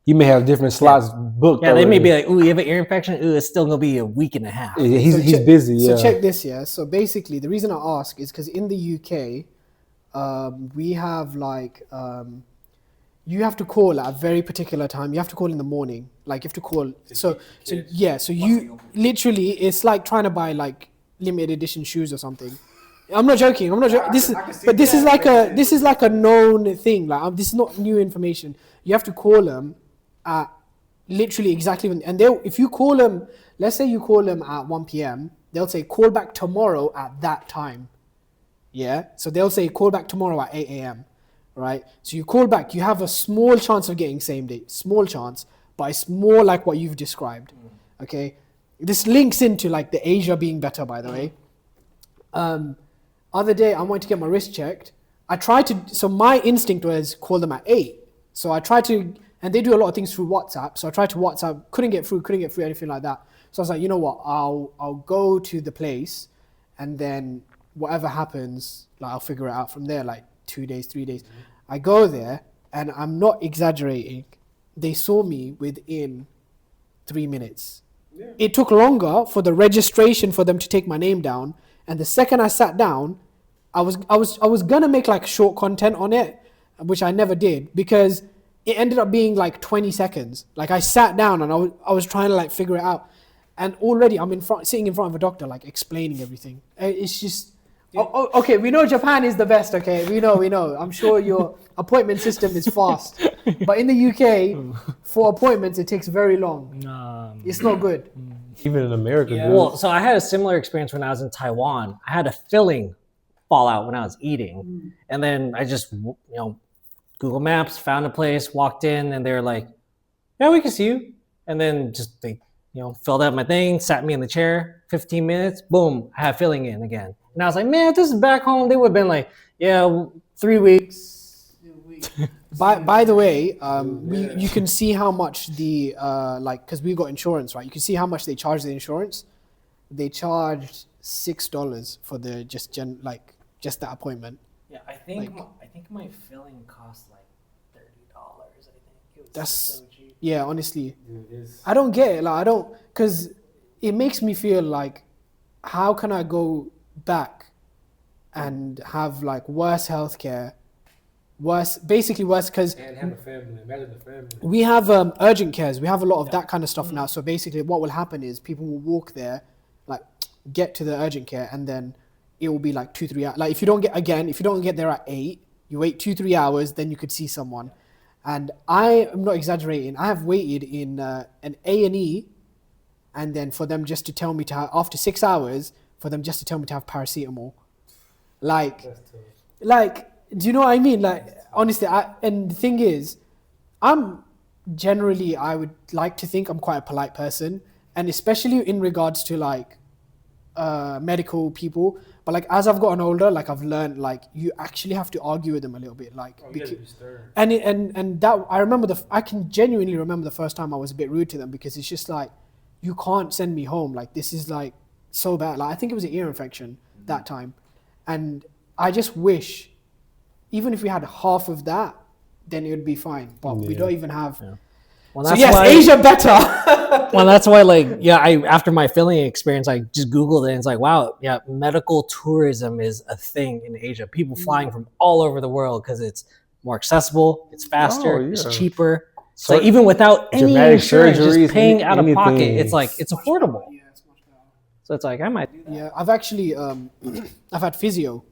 He may have different slots booked. Yeah, already. they may be like, "Ooh, you have an ear infection. Ooh, it's still gonna be a week and a half." He's busy. Yeah. So check this, yeah. So basically, the reason I ask is because in the UK, we have you have to call at a very particular time. You have to call in the morning. Like you have to call. So you literally, it's like trying to buy like limited edition shoes or something. I'm not joking. This is like a known thing. Like this is not new information. You have to call them at literally exactly when, and if you call them, let's say you call them at 1 p.m., they'll say call back tomorrow at that time. Yeah. So they'll say call back tomorrow at 8 a.m. Right. So you call back, you have a small chance of getting same day, small chance, but it's more like what you've described. Okay. This links into like the Asia being better, by the way. Other day I went to get my wrist checked. So my instinct was call them at 8. So I tried to, and they do a lot of things through WhatsApp. So I tried to WhatsApp, couldn't get through, anything like that. So I was like, you know what, I'll go to the place, and then whatever happens, like I'll figure it out from there, like 2 days, 3 days. I go there, and I'm not exaggerating, they saw me within 3 minutes. It took longer for the registration for them to take my name down, and the second I sat down, I was gonna make like short content on it, which I never did because it ended up being like 20 seconds. Like I sat down and I was trying to like figure it out, and already I'm sitting in front of a doctor like explaining everything. It's just okay. We know Japan is the best. Okay, we know. I'm sure your appointment system is fast, but in the UK, for appointments it takes very long. It's not good. Even in America, dude. Well, so I had a similar experience when I was in Taiwan. I had a filling fall out when I was eating, and then I just Google Maps, found a place, walked in, and they were like, "Yeah, we can see you." And then just they, filled out my thing, sat me in the chair. 15 minutes, boom, I have filling in again. And I was like, "Man, if this is back home, they would have been like, yeah, 3 weeks." By the way, you can see how much the because we got insurance, right? You can see how much they charge the insurance. They charged $6 for the just that appointment. Yeah, I think my filling cost like $30. I think it was That's so cheap. Yeah, honestly, Dude, I don't get it. Like I don't, because it makes me feel like, how can I go back and have like worse healthcare, basically worse because and have a family. Imagine the family. we have urgent cares. We have a lot of that kind of stuff now. So basically, what will happen is people will walk there, like get to the urgent care, and then it will be like 2-3 hours. Like if you don't get there at 8, you wait 2-3 hours, then you could see someone. And I am not exaggerating. I have waited in an A&E, and then for them just to tell me to have, after 6 hours, for them just to tell me to have paracetamol. Like, do you know what I mean? Like, honestly, and the thing is, I would like to think I'm quite a polite person, and especially in regards to like medical people. But like as I've gotten older, like I've learned like you actually have to argue with them a little bit. Like and that I can genuinely remember the first time I was a bit rude to them, because it's just like, you can't send me home. Like this is like so bad. Like I think it was an ear infection that time, and I just wish, even if we had half of that, then it would be fine. But we don't even have. Yeah. Well, so yes, Asia better. Well, that's why, after my filling experience, I just Googled it, and it's like, wow, yeah, medical tourism is a thing in Asia. People flying from all over the world because it's more accessible, it's faster, it's cheaper. So even without any insurance, just paying out of pocket, it's like, it's affordable. So it's like, I might do that. Yeah, I've actually, I've had physio.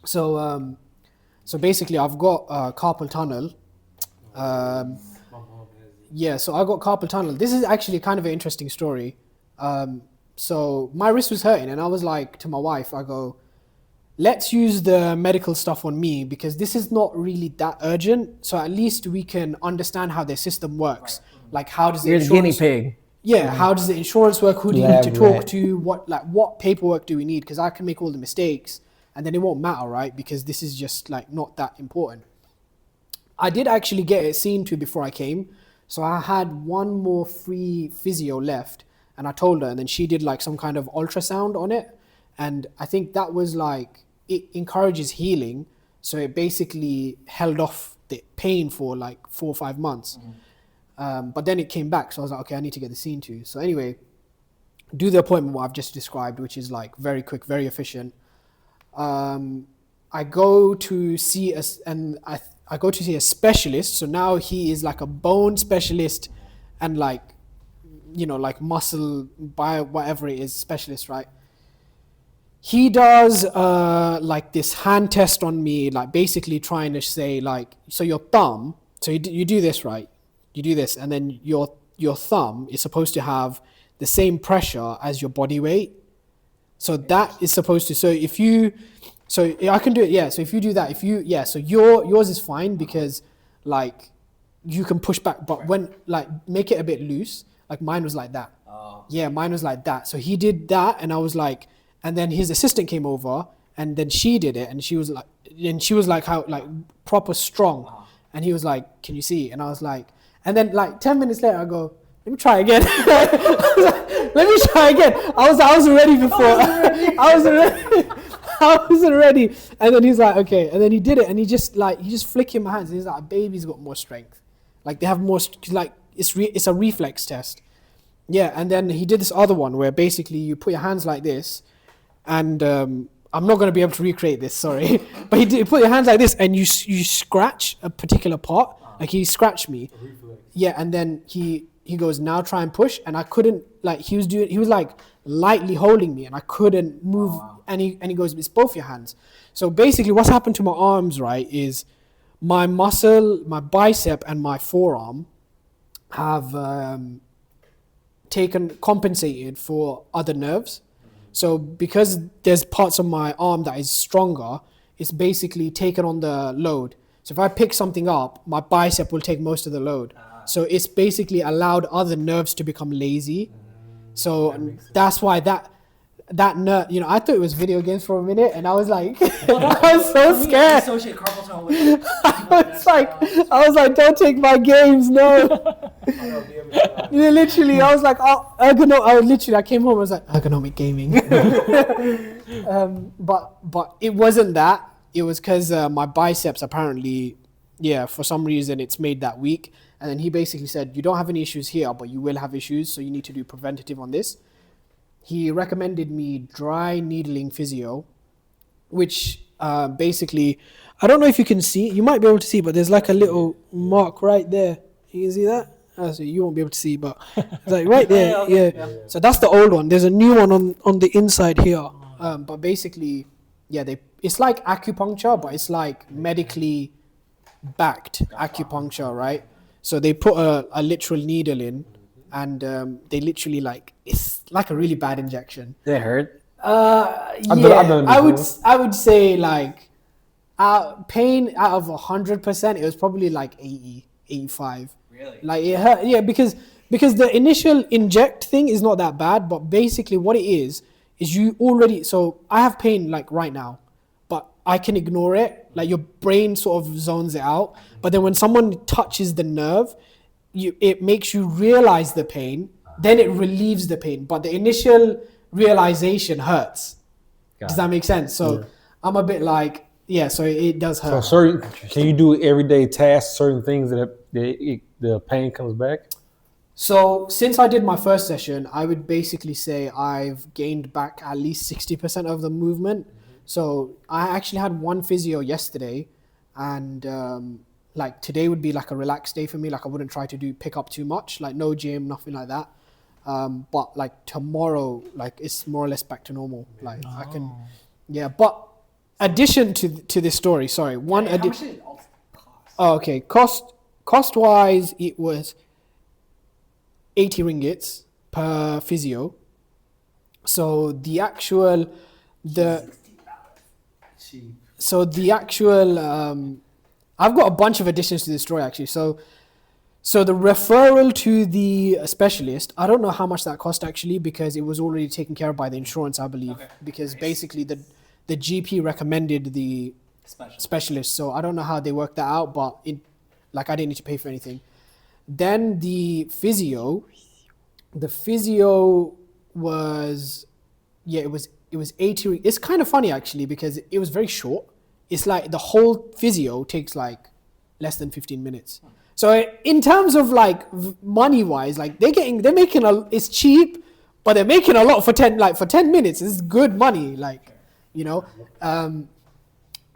So basically I've got carpal tunnel. Yeah, so I got carpal tunnel. This is actually kind of an interesting story. So my wrist was hurting, and I was like to my wife, I go, let's use the medical stuff on me, because this is not really that urgent. So at least we can understand how their system works. Like how does You're the guinea pig. Yeah, how does the insurance work? Who do you need to talk to? What paperwork do we need? Because I can make all the mistakes, and then it won't matter, right? Because this is just like not that important. I did actually get it seen to before I came. So I had one more free physio left, and I told her, and then she did like some kind of ultrasound on it. And I think that was like, it encourages healing. So it basically held off the pain for like 4 or 5 months. But then it came back. So I was like, okay, I need to get the scene too. So anyway, do the appointment what I've just described, which is like very quick, very efficient. I go to see I go to see a specialist. So now he is like a bone specialist and like, like muscle, bio, whatever it is, specialist, right? He does like this hand test on me, like basically trying to say like, so your thumb, so you do this, right? You do this, and then your thumb is supposed to have the same pressure as your body weight. So that is supposed to, so I can do it, yeah. So if you do that, so yours is fine, because like you can push back, but when like make it a bit loose, like mine was like that. Yeah, mine was like that. So he did that, and I was like, and then his assistant came over, and then she did it, and she was like how like proper strong, and he was like, can you see? And I was like, and then like 10 minutes later, I go, let me try again. I was ready before. I was ready. I wasn't ready. And then he's like, okay. And then he did it, and he just flicking my hands. He's like, a baby's got more strength. Like they have more, like it's a reflex test. Yeah. And then he did this other one where basically you put your hands like this, and I'm not going to be able to recreate this, sorry. But he put your hands like this, and you scratch a particular part. Like he scratched me. Yeah. And then he goes, now try and push. And I couldn't, like he was like lightly holding me, and I couldn't move. Oh, wow. And he goes, it's both your hands. So basically what's happened to my arms, right, is my muscle, my bicep and my forearm have compensated for other nerves. So because there's parts of my arm that is stronger, it's basically taken on the load. So if I pick something up, my bicep will take most of the load. So it's basically allowed other nerves to become lazy. So that's why that nerve, you know, I thought it was video games for a minute, and I was like, I was so scared. Associate carpal tunnel with I was like, don't take my games, no. Literally, I was like, I came home, I was like, ergonomic gaming. But it wasn't that. It was because my biceps apparently, for some reason it's made that weak. And then he basically said, you don't have any issues here, but you will have issues, so you need to do preventative on this. He recommended me dry needling physio, which basically, I don't know if you can see, you might be able to see, but there's like a little mark right there. You can see that? So you won't be able to see, but it's like right there. Yeah. So that's the old one. There's a new one on the inside here. But basically, it's like acupuncture, but it's like medically backed acupuncture, right? So they put a literal needle in, and they literally it's like a really bad injection. Did it hurt? I would say pain out of 100%, it was probably like 80, 85. Really? Like it hurt, because the initial inject thing is not that bad, but basically what it is you already, so I have pain like right now, but I can ignore it. Like your brain sort of zones it out. But then when someone touches the nerve, it makes you realize the pain, then it relieves the pain. But the initial realization hurts. Does that make sense? So I'm a bit like, so it does hurt. So can you do everyday tasks, certain things that the pain comes back? So since I did my first session, I would basically say I've gained back at least 60% of the movement. So I actually had one physio yesterday, and like today would be like a relaxed day for me. Like I wouldn't try to pick up too much, like no gym, nothing like that. But like tomorrow, like it's more or less back to normal. Like I can, But addition to this story, sorry, one addition. Oh, okay. Cost wise, it was 80 ringgits per physio. So the actual I've got a bunch of additions to this story actually. So the referral to the specialist, I don't know how much that cost actually, because it was already taken care of by the insurance, I believe. Okay. Because basically the GP recommended the specialist. So I don't know how they worked that out, but I didn't need to pay for anything. Then the physio was, it was 80. It's kind of funny actually, because it was very short. It's like the whole physio takes like less than 15 minutes. So in terms of like money wise, like they're making it's cheap, but they're making a lot for 10 minutes. It's good money,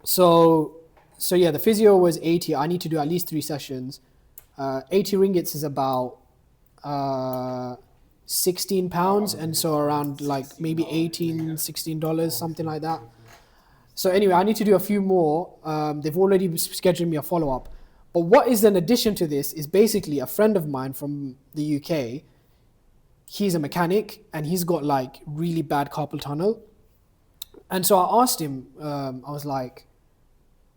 So the physio was 80. I need to do at least 3 sessions. 80 ringgits is about 16 pounds, and so around like maybe $16, something like that. So anyway, I need to do a few more. They've already scheduled me a follow-up. But what is an addition to this is basically a friend of mine from the UK. He's a mechanic, and he's got like really bad carpal tunnel. And so I asked him, I was like,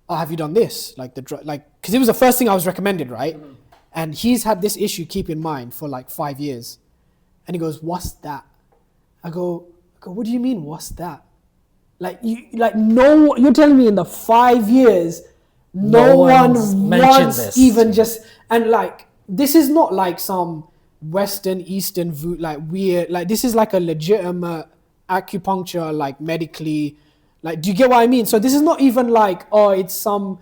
oh, have you done this? Because it was the first thing I was recommended, right? Mm-hmm. And he's had this issue, keep in mind, for like 5 years. And he goes, what's that? I go, what do you mean, what's that? You're telling me in the 5 years, no one once even just, and like, this is not like some Western, Eastern, like weird, like this is like a legitimate acupuncture, like medically, Like, do you get what I mean? So this is not even like, oh, it's some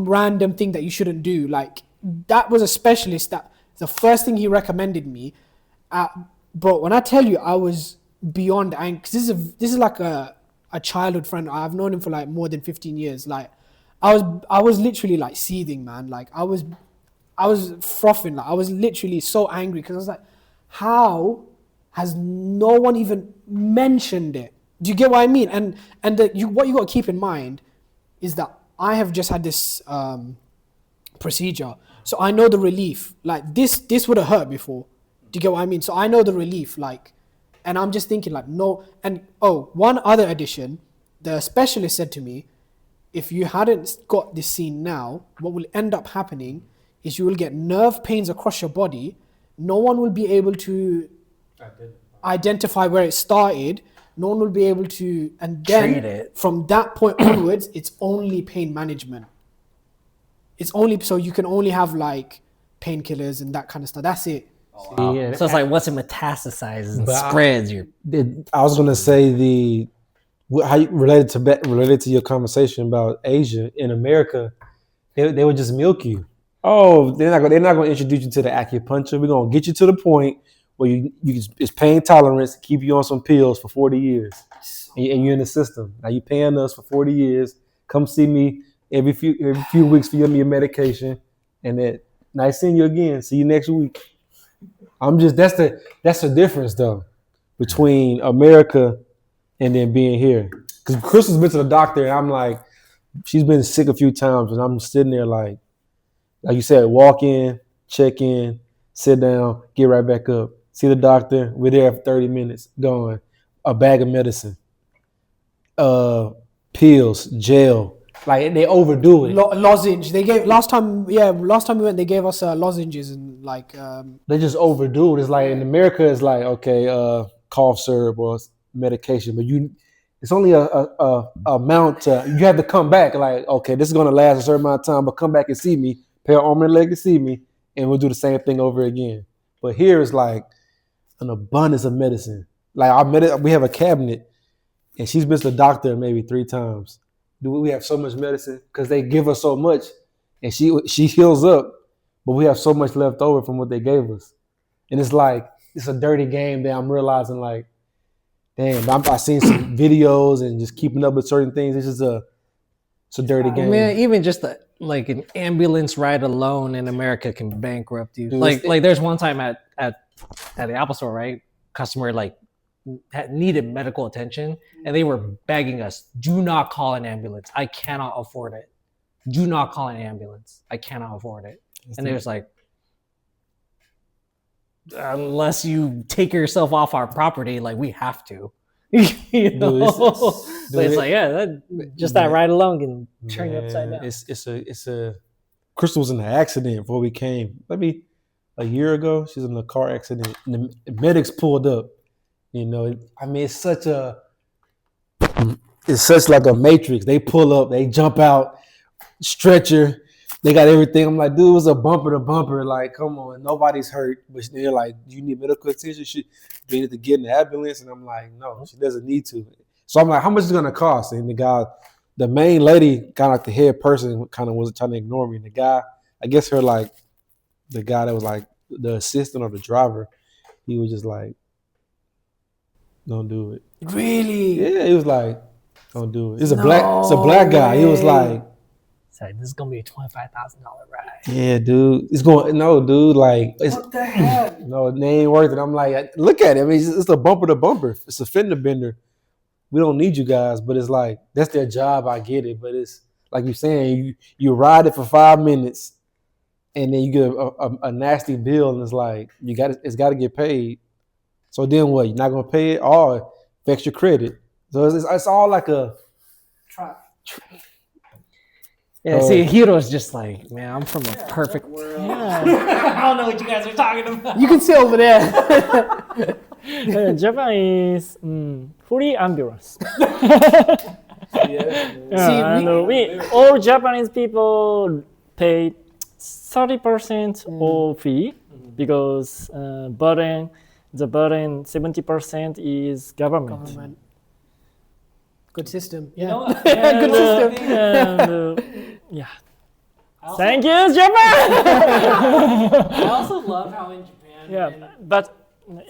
random thing that you shouldn't do. Like, that was a specialist that the first thing he recommended me. Bro, when I tell you, I was beyond angry. This is like a childhood friend. I've known him for like more than 15 years. Like, I was literally like seething, man. Like, I was frothing. Like, I was literally so angry because I was like, how has no one even mentioned it? Do you get what I mean? And what you got to keep in mind is that I have just had this procedure, so I know the relief. Like, this would have hurt before. Do you get what I mean? So I know the relief. Like, and I'm just thinking like, no. And one other addition, the specialist said to me, if you hadn't got this seen now, what will end up happening is you will get nerve pains across your body. No one will be able to identify where it started. No one will be able to, and then treat it. From that point onwards, it's only pain management. It's only, so you can only have like painkillers and that kind of stuff. That's it. Yeah. So it's like once it metastasizes and spreads, I was gonna say how you related to your conversation about Asia. In America, they would just milk you. Oh, they're not gonna introduce you to the acupuncture. We're gonna get you to the point where it's pain tolerance, keep you on some pills for 40 years, and you're in the system. Now you're paying us for 40 years. Come see me every few weeks for your medication, and then nice seeing you again. See you next week. That's the difference though between America and then being here. Because Crystal's been to the doctor, and I'm like, she's been sick a few times, and I'm sitting there like you said, walk in, check in, sit down, get right back up. See the doctor. We're there for 30 minutes. Gone. A bag of medicine, pills, gel. Like, they overdo it. Lozenge. They gave last time we went. They gave us lozenges and like. They just overdo it. It's like in America, it's like, okay, cough syrup or medication, but it's only a amount. You have to come back. Like, okay, this is gonna last a certain amount of time, but come back and see me. Pay an arm and leg and see me, and we'll do the same thing over again. But here it's like an abundance of medicine. Like, we have a cabinet, and she's been to the doctor maybe 3 times. We have so much medicine because they give us so much, and she heals up, but we have so much left over from what they gave us. And it's like, it's a dirty game that I'm realizing, like, damn, I've seen some videos and just keeping up with certain things. It's a dirty game. Man, even just like an ambulance ride alone in America can bankrupt you. Dude, like there's one time at the Apple store, right? Customer like needed medical attention, and they were begging us, do not call an ambulance. I cannot afford it. Do not call an ambulance. I cannot afford it. And they was like, unless you take yourself off our property, like, we have to. You know? But it's like, yeah, that ride alone can turn you upside down. It's a Crystal was in an accident before we came. Maybe a year ago, she's in a car accident. And the medics pulled up. You know, I mean, it's such like a matrix. They pull up, they jump out, stretcher. They got everything. I'm like, dude, it was a bumper to bumper. Like, come on, nobody's hurt. But they're like, do you need medical attention? She needed to get in the ambulance. And I'm like, no, she doesn't need to. So I'm like, how much is it going to cost? And the main lady, kind of like the head person, kind of was trying to ignore me. And the guy, I guess the guy that was like the assistant or the driver, he was just like, don't do it. Really? Yeah, he was like, don't do it. It's a black guy. He was like, this is gonna be a $25,000 ride. Yeah, dude. Dude. Like, what the heck? No, it ain't worth it. I'm like, look at it. I mean, it's a bumper to bumper. It's a fender bender. We don't need you guys, but it's like, that's their job. I get it, but it's like you're saying, you ride it for 5 minutes, and then you get a nasty bill, and it's like it's got to get paid. So then what? You're not gonna pay it, or it affects your credit. So it's all like a trap. Yeah, see, Hiro's just like, man, I'm from a perfect world. Yeah. I don't know what you guys are talking about. You can sit over there. Japan is free ambulance. All Japanese people pay 30% all fee because the burden 70% is government. Good system. You Yeah. know what? Good system. Yeah. Thank you, Japan. I also love how in Japan. Yeah, but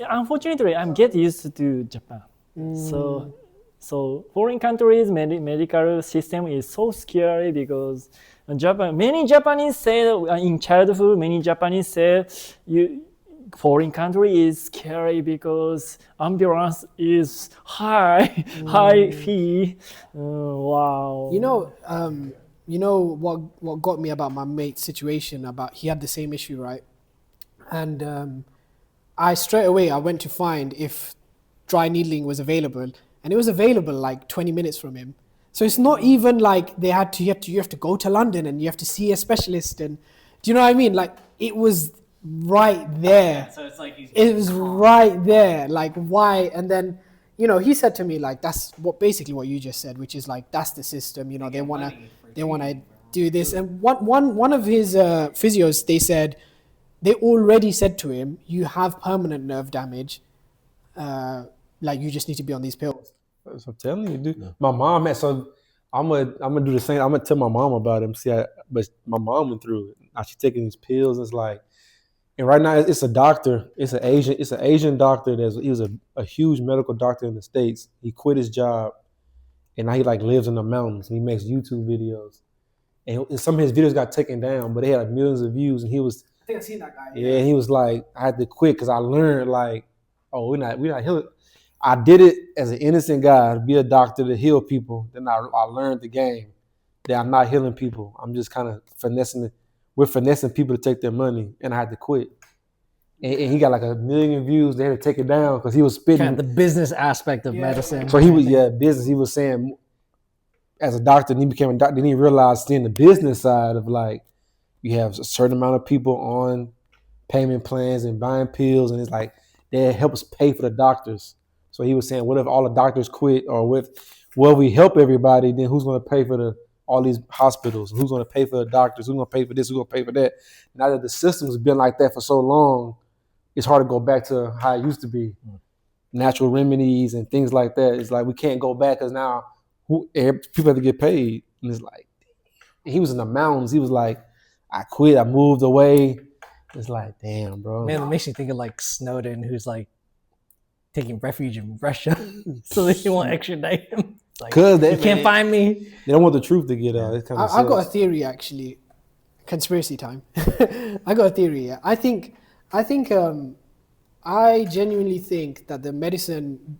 unfortunately, I'm get used to Japan. So foreign countries medical system is so scary because many Japanese say in childhood many Japanese say foreign country is scary because ambulance is high fee. Wow. You know what got me about my mate's situation, about he had the same issue, right? And I straight away I went to find if dry needling was available, and it was available like 20 minutes from him. So it's not even like you have to go to London and you have to see a specialist, and do you know what I mean? Like it was right there. So it's like It was right there. Like why? And then he said to me like that's basically what you just said, which is like that's the system. They wanna do this. And one of his physios, they already said to him, you have permanent nerve damage. Like you just need to be on these pills. So I'm telling you, dude. My mom had I'm gonna do the same. I'm gonna tell my mom about him. But my mom went through it. Now she's taking these pills. And it's like, and right now it's a doctor. It's an Asian doctor. He was a huge medical doctor in the States. He quit his job, and now he like lives in the mountains. And he makes YouTube videos, and some of his videos got taken down, but they had like millions of views. And he was, I think I've seen that guy. yeah, he was like, I had to quit because I learned like, oh, we're not healing. I did it as an innocent guy to be a doctor to heal people. Then I learned the game that I'm not healing people. I'm just kind of finessing it. We're finessing people to take their money, and I had to quit. And he got like 1 million views. They had to take it down because he was spitting. kind of the business aspect of medicine. So he was business. He was saying as a doctor, and he became a doctor. Then he realized seeing the business side of like you have a certain amount of people on payment plans and buying pills, and it's like that helps pay for the doctors. So he was saying, what if all the doctors quit, or we help everybody, then who's going to pay for all these hospitals? Who's going to pay for the doctors? Who's going to pay for this? Who's going to pay for that? Now that the system's been like that for so long, it's hard to go back to how it used to be. Natural remedies and things like that. It's like we can't go back because now people have to get paid. And it's like, he was in the mountains. He was like, I quit. I moved away. It's like, damn, bro. Man, it makes me think of like Snowden, who's like taking refuge in Russia so they won't extradite him. Like, you can't find me. They don't want the truth to get out. I got a theory, actually. Conspiracy time. I got a theory. Yeah. I genuinely think that the medicine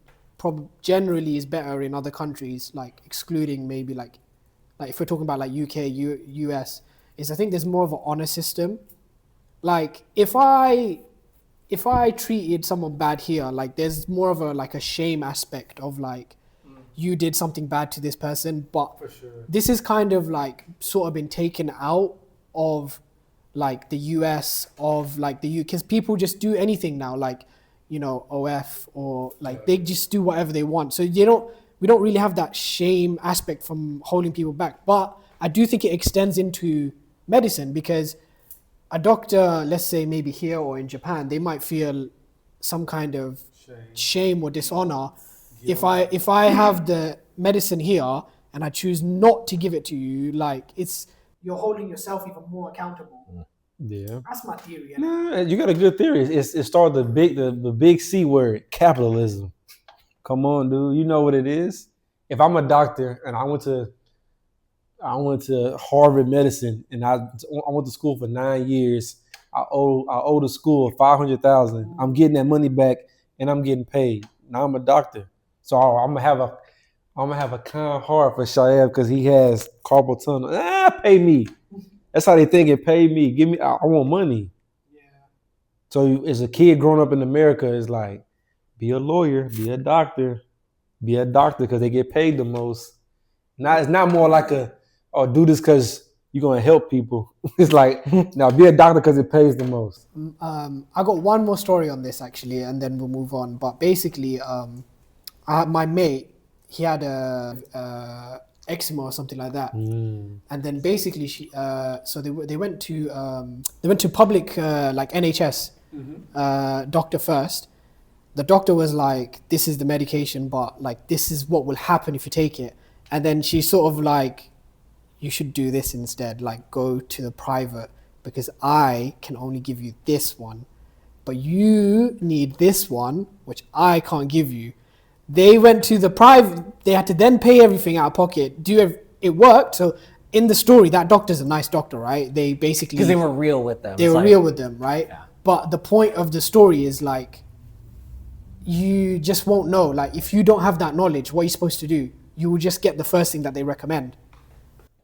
generally is better in other countries, like excluding maybe like if we're talking about like UK, US, is I think there's more of an honor system. Like if I treated someone bad here, like there's more of a shame aspect of like you did something bad to this person, but for sure. This is kind of like sort of been taken out of like the US, of like the UK, because people just do anything now, like OF, or like they just do whatever they want. So we don't really have that shame aspect from holding people back. But I do think it extends into medicine, because a doctor, let's say maybe here or in Japan, they might feel some kind of shame or dishonor if I have the medicine here and I choose not to give it to you. Like you're holding yourself even more accountable. Yeah, that's my theory. Nah, you got a good theory. It started the big C word, capitalism. Come on, dude, you know what it is. If I'm a doctor and I went to Harvard Medicine, and I went to school for 9 years. I owe the school $500,000. I'm getting that money back, and I'm getting paid. Now I'm a doctor, so I'm gonna have a kind heart for Shaeb because he has carpal tunnel. Pay me. That's how they think it. Pay me. Give me. I want money. Yeah. So as a kid growing up in America, it's like, be a lawyer, be a doctor because they get paid the most. Now it's not more like do this because you're going to help people. It's like, now be a doctor because it pays the most. I got one more story on this, actually, and then we'll move on. But basically, my mate, he had a eczema or something like that. And then basically, so they went to public, like NHS doctor first. the doctor was like, this is the medication, but like this is what will happen if you take it. And then she sort of like, you should do this instead, like go to the private, because I can only give you this one, but you need this one, which I can't give you. They went to the private, they had to then pay everything out of pocket. It worked. So in the story, that doctor's a nice doctor, right? They basically, Because they were real with them. they were real with them, right? Yeah. But the point of the story is like, you just won't know. Like if you don't have that knowledge, what are you supposed to do? You will just get the first thing that they recommend.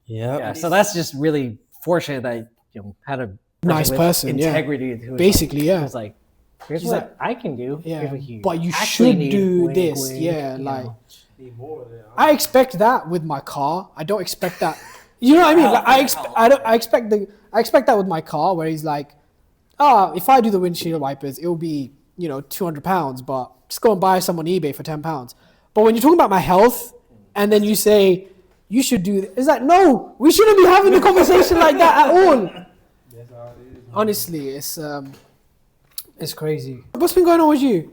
Yeah, so that's just really fortunate that you had a Nice with person, yeah. integrity. Who was Basically, like, yeah. who was like, here's He's what like, I can do. Yeah, Here's what you but you actually should need. do Wink, this. wink, Yeah, you like know. I expect that with my car. I don't expect that. You know what I mean? Like, I expect that with my car, where he's like, if I do the windshield wipers, it will be £200, but just go and buy some on eBay for £10. But when you're talking about my health, and then you say you should do, it's like, no, we shouldn't be having a conversation like that at all. Honestly, it's crazy. What's been going on with you?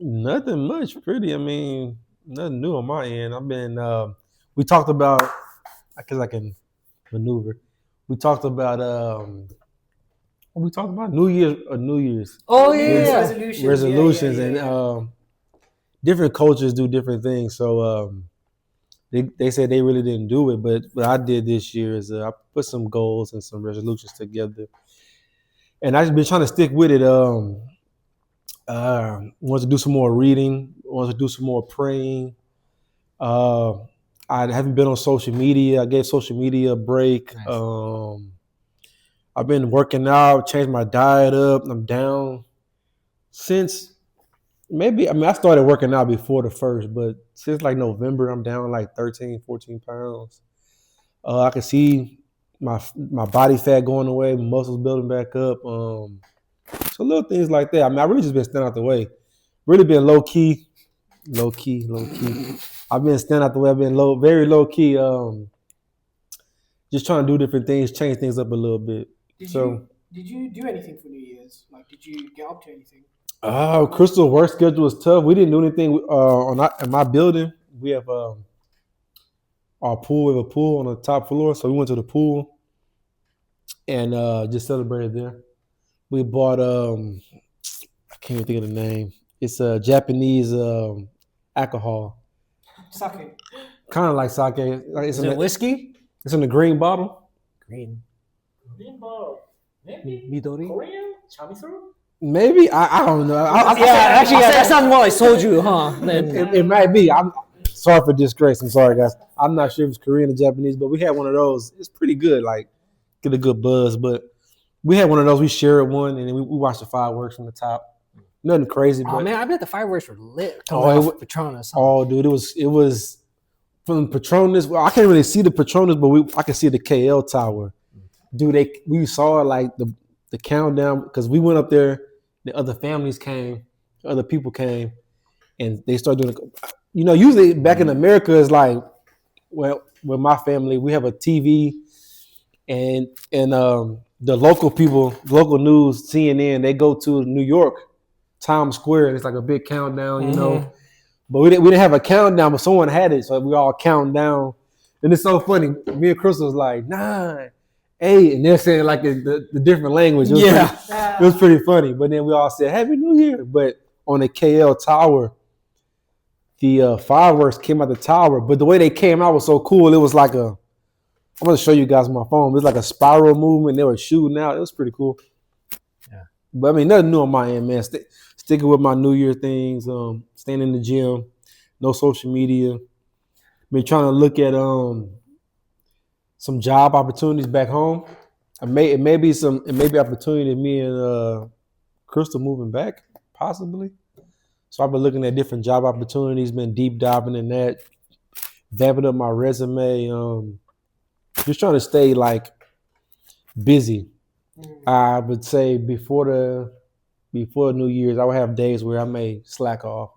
Nothing much, pretty. I mean, nothing new on my end. I've been. We talked about, because I can maneuver. We talked about. What we talked about? New Year's. Oh Resolutions and different cultures do different things. So they said they really didn't do it, but what I did this year is I put some goals and some resolutions together, and I've been trying to stick with it. Want to do some more reading. Want to do some more praying. I haven't been on social media. I gave social media a break. Nice. I've been working out, changed my diet up. I'm down since I started working out before the first, but since like November, I'm down like 13, 14 pounds. I can see my body fat going away, muscles building back up. So little things like that. I mean, I really just been staying out the way. Really been low key. I've been staying out the way. I've been very low key. Just trying to do different things, change things up a little bit. Did you do anything for New Year's? Like, did you get up to anything? Crystal work schedule was tough. We didn't do anything in my building. We have our pool. We have a pool on the top floor, so we went to the pool and just celebrated there. We bought I can't even think of the name. It's a Japanese alcohol. Sake. Kind of like sake. Is it whiskey? It's in the green bottle. Green. Maybe Midori? Korean chamisu. Maybe I don't know. That sounds more like soju, huh? It might be. I'm sorry for disgrace. I'm sorry, guys. I'm not sure if it's Korean or Japanese, but we had one of those. It's pretty good. Like, get a good buzz. But we had one of those. We shared one, and then we watched the fireworks from the top. Nothing crazy. Oh but, man, I bet the fireworks were lit. Patronus. Oh, dude, it was from Patronus. Well, I can't really see the Patronus, but I can see the KL tower. Dude, we saw like the countdown because we went up there. The other families came, other people came, and they started doing. Usually back in America, it's like, well, with my family, we have a TV, and the local people, local news, CNN, they go to New York, Times Square, and it's like a big countdown, But we didn't have a countdown, but someone had it, so we all count down, and it's so funny. Me and Crystal was like 9, 8, and they're saying like the different language. It was pretty funny. But then we all said Happy New Year. But on the KL tower, the fireworks came out the tower, but the way they came out was so cool. It was like I'm gonna show you guys my phone. It was like a spiral movement. They were shooting out. It was pretty cool. Yeah. But I mean, nothing new on my end, man. Sticking with my New Year things. Staying in the gym. No social media. Been trying to look at some job opportunities back home. It may be opportunity me and Crystal moving back, possibly. So I've been looking at different job opportunities, been deep diving in that, vamping up my resume, just trying to stay like busy. I would say before New Year's, I would have days where I may slack off.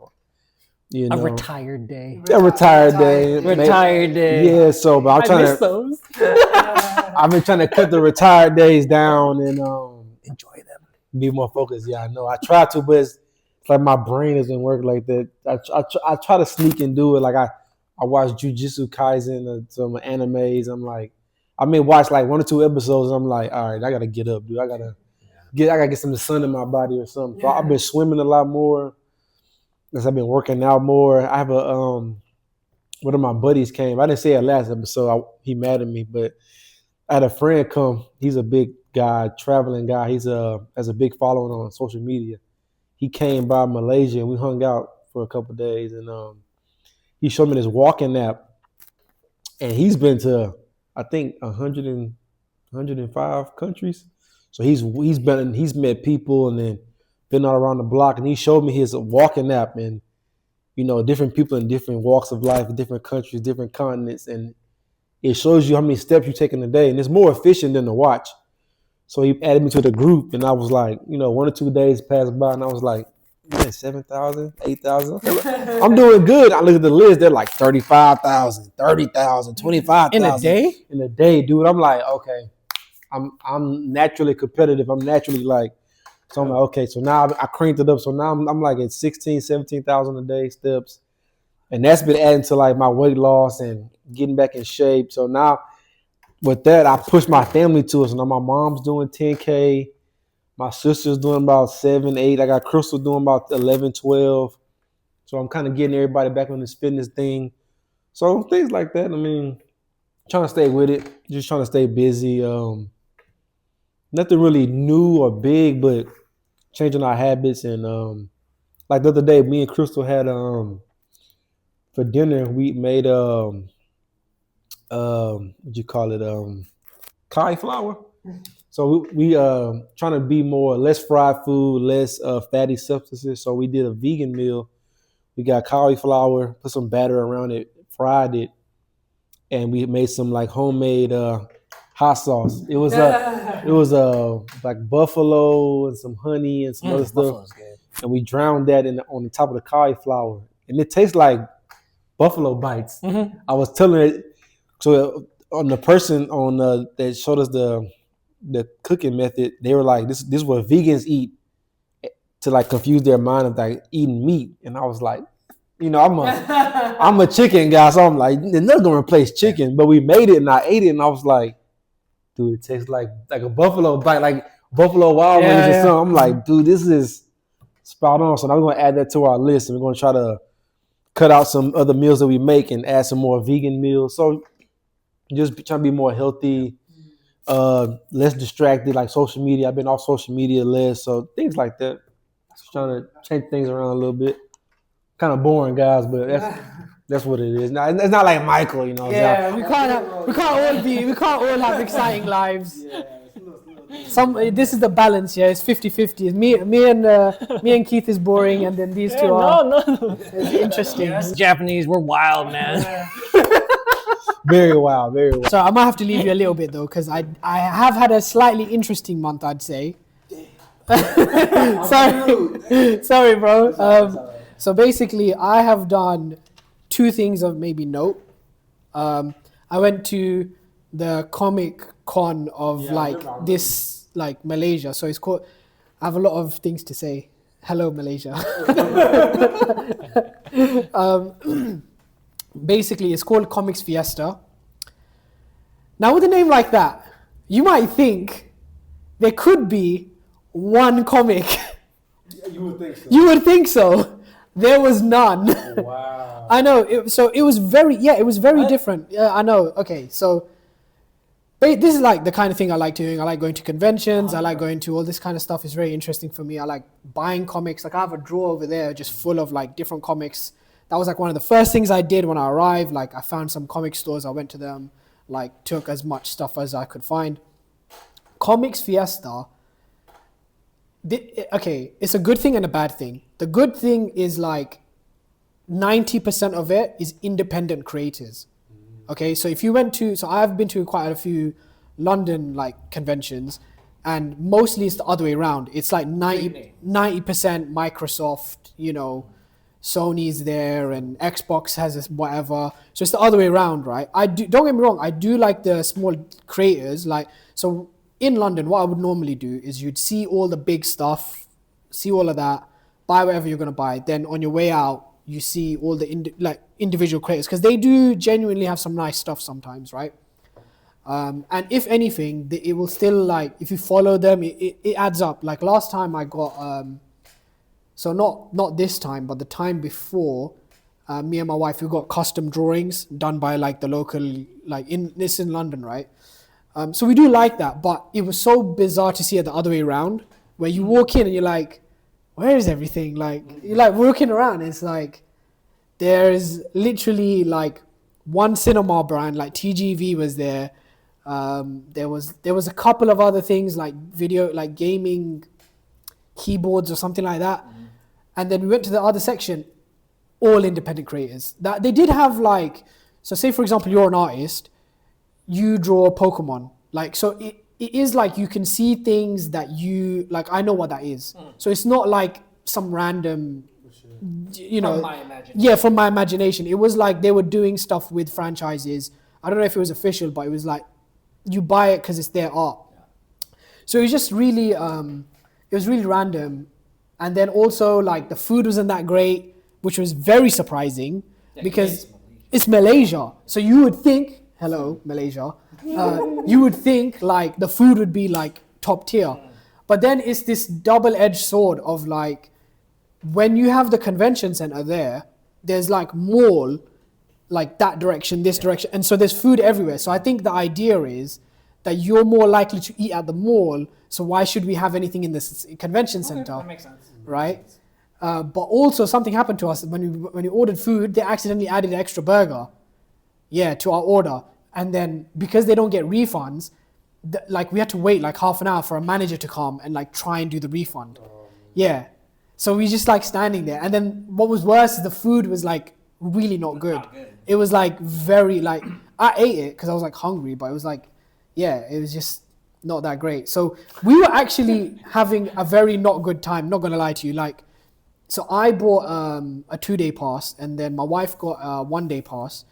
A retired day. A retired day. Retired day. Yeah, so but I'm trying to. Those. I've been trying to cut the retired days down and enjoy them. Be more focused. Yeah, I know. I try to, but it's like my brain doesn't work like that. I try to sneak and do it. Like I watch Jujutsu Kaisen or some animes. I'm like, I may watch like 1 or 2 episodes. And I'm like, all right, I gotta get up, dude. I gotta get some sun in my body or something. So I've been swimming a lot more. Because I've been working out more. I have a one of my buddies came. I didn't say it last episode. He mad at me, but I had a friend come. He's a big guy, traveling guy. He's has a big following on social media. He came by Malaysia and we hung out for a couple of days, and he showed me this walking app. And he's been to I think 105 countries. So he's met people and then been all around the block. And he showed me his walking app and different people in different walks of life, different countries, different continents, and it shows you how many steps you take in a day, and it's more efficient than the watch. So he added me to the group, and I was like, 1 or 2 days passed by, and I was like, 7,000, 8,000. I'm doing good. I look at the list; they're like 35,000, 30,000, 25,000 In a day. In a day, dude. I'm like, okay, I'm naturally competitive. I'm naturally like. So I'm like, okay, so now I cranked it up. So now I'm like at 16, 17,000 a day steps. And that's been adding to like my weight loss and getting back in shape. So now with that, I pushed my family to it. So now my mom's doing 10K. My sister's doing about 7, 8. I got Crystal doing about 11, 12. So I'm kind of getting everybody back on this fitness thing. So things like that. I mean, trying to stay with it. Just trying to stay busy. Nothing really new or big, but changing our habits. And like the other day, me and Crystal had for dinner we made cauliflower. So we trying to be less fried food, less fatty substances. So we did a vegan meal. We got cauliflower, put some batter around it, fried it, and we made some like homemade hot sauce. It was like buffalo and some honey and some other stuff. Good. And we drowned that on the top of the cauliflower, and it tastes like buffalo bites. Mm-hmm. I was telling it to on the person that showed us the cooking method. They were like, "This is what vegans eat," to like confuse their mind of like eating meat. And I was like, I'm a chicken guy, so I'm like, they're not gonna replace chicken. But we made it and I ate it, and I was like, dude, it tastes like a buffalo bite, like Buffalo Wild Wings or something. I'm like, dude, this is spot on. So now we're gonna add that to our list, and we're gonna try to cut out some other meals that we make and add some more vegan meals. So just trying to be more healthy, less distracted, like social media. I've been off social media less, so things like that. Just trying to change things around a little bit. Kind of boring, guys, but that's what it is. Now it's not like Michael, Yeah, we can't all have exciting lives. This is the balance. Yeah, it's 50-50. Me and Keith is boring, and then these two are. No. It's interesting. Japanese, we're wild, man. Very wild, very wild. So I might have to leave you a little bit though, because I have had a slightly interesting month, I'd say. Sorry, bro. So basically, I have done 2 things of maybe note. I went to the Comic Con of Malaysia. So it's called. I have a lot of things to say. Hello, Malaysia. Basically, it's called Comics Fiesta. Now, with a name like that, you might think there could be one comic. You would think so. You would think so. There was none. Wow. I know. It was very different. Yeah, I know. Okay, so this is like the kind of thing I like doing. I like going to conventions. I like going to all this kind of stuff. It's very interesting for me. I like buying comics. Like I have a drawer over there just full of like different comics. That was like one of the first things I did when I arrived. Like I found some comic stores. I went to them, like took as much stuff as I could find. Comics Fiesta. Okay, it's a good thing and a bad thing. The good thing is like 90% of it is independent creators. Okay, so if you I've been to quite a few London like conventions, and mostly it's the other way around. It's like 90% Microsoft, Sony's there, and Xbox has this whatever. So it's the other way around, right? Don't get me wrong, I do like the small creators. Like, so in London, what I would normally do is you'd see all the big stuff, see all of that, but buy whatever you're gonna buy. Then on your way out, you see all the individual creators because they do genuinely have some nice stuff sometimes, right? And if anything, it will still like if you follow them, it adds up. Like last time I got so not this time, but the time before, me and my wife we got custom drawings done by like the local this in London, right? So we do like that, but it was so bizarre to see it the other way around, where you walk in and you're like, where is everything? Like you're like walking around, it's like there's literally like one cinema brand, like TGV was there. There was a couple of other things like video, like gaming keyboards or something like that. And then we went to the other section, all independent creators. That they did have like, so say for example you're an artist, you draw Pokemon, like so it is like you can see things that you like. I know what that is. So it's not like some random, you know, from my imagination. It was like they were doing stuff with franchises. I don't know if it was official, but it was like you buy it because it's their art. So it was just really it was really random. And then also like the food wasn't that great, which was very surprising because it's Malaysia. So you would think, hello Malaysia, you would think like the food would be like top tier, but then it's this double-edged sword of like when you have the convention center there's like mall like that direction, this direction, and so there's food everywhere. So I think the idea is that you're more likely to eat at the mall, so why should we have anything in this convention center? That makes sense. Right? But also something happened to us when we ordered food. They accidentally added an extra burger, to our order, and then because they don't get refunds, like we had to wait like half an hour for a manager to come and like try and do the refund. So we just like standing there, and then what was worse is the food was like really not good. It was like very like I ate it because I was like hungry, but it was like it was just not that great. So we were actually having a very not good time, not gonna lie to you. Like, so I bought a 2-day pass, and then my wife got a 1-day pass,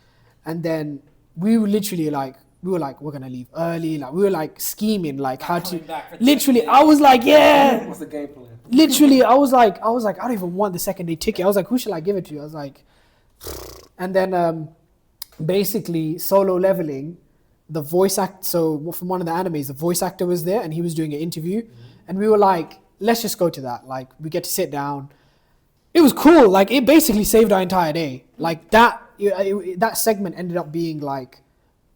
and then we were literally like, we're gonna leave early. Like we were like scheming like how to. Literally, I was like, What's the game plan? Literally, I was like, I don't even want the 2nd-day ticket. I was like, who should I give it to? I was like, and then basically Solo Leveling, the voice act. So from one of the animes, the voice actor was there, and he was doing an interview, and we were like, let's just go to that. Like we get to sit down. It was cool. Like it basically saved our entire day. Like that segment ended up being like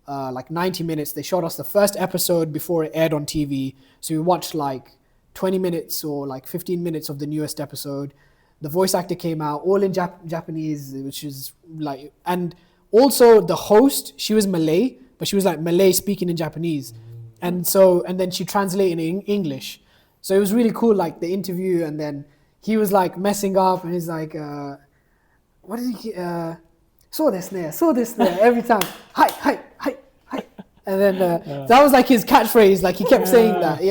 90 minutes. They showed us the first episode before it aired on TV. So we watched like 20 minutes or like 15 minutes of the newest episode. The voice actor came out all in Japanese, which is like, and also the host, she was Malay, but she was like Malay speaking in Japanese. And then she translated in English. So it was really cool, like the interview. And then he was like messing up, and he's like, what did he, so desu ne, every time, hi. And then that was like his catchphrase, like he kept saying that.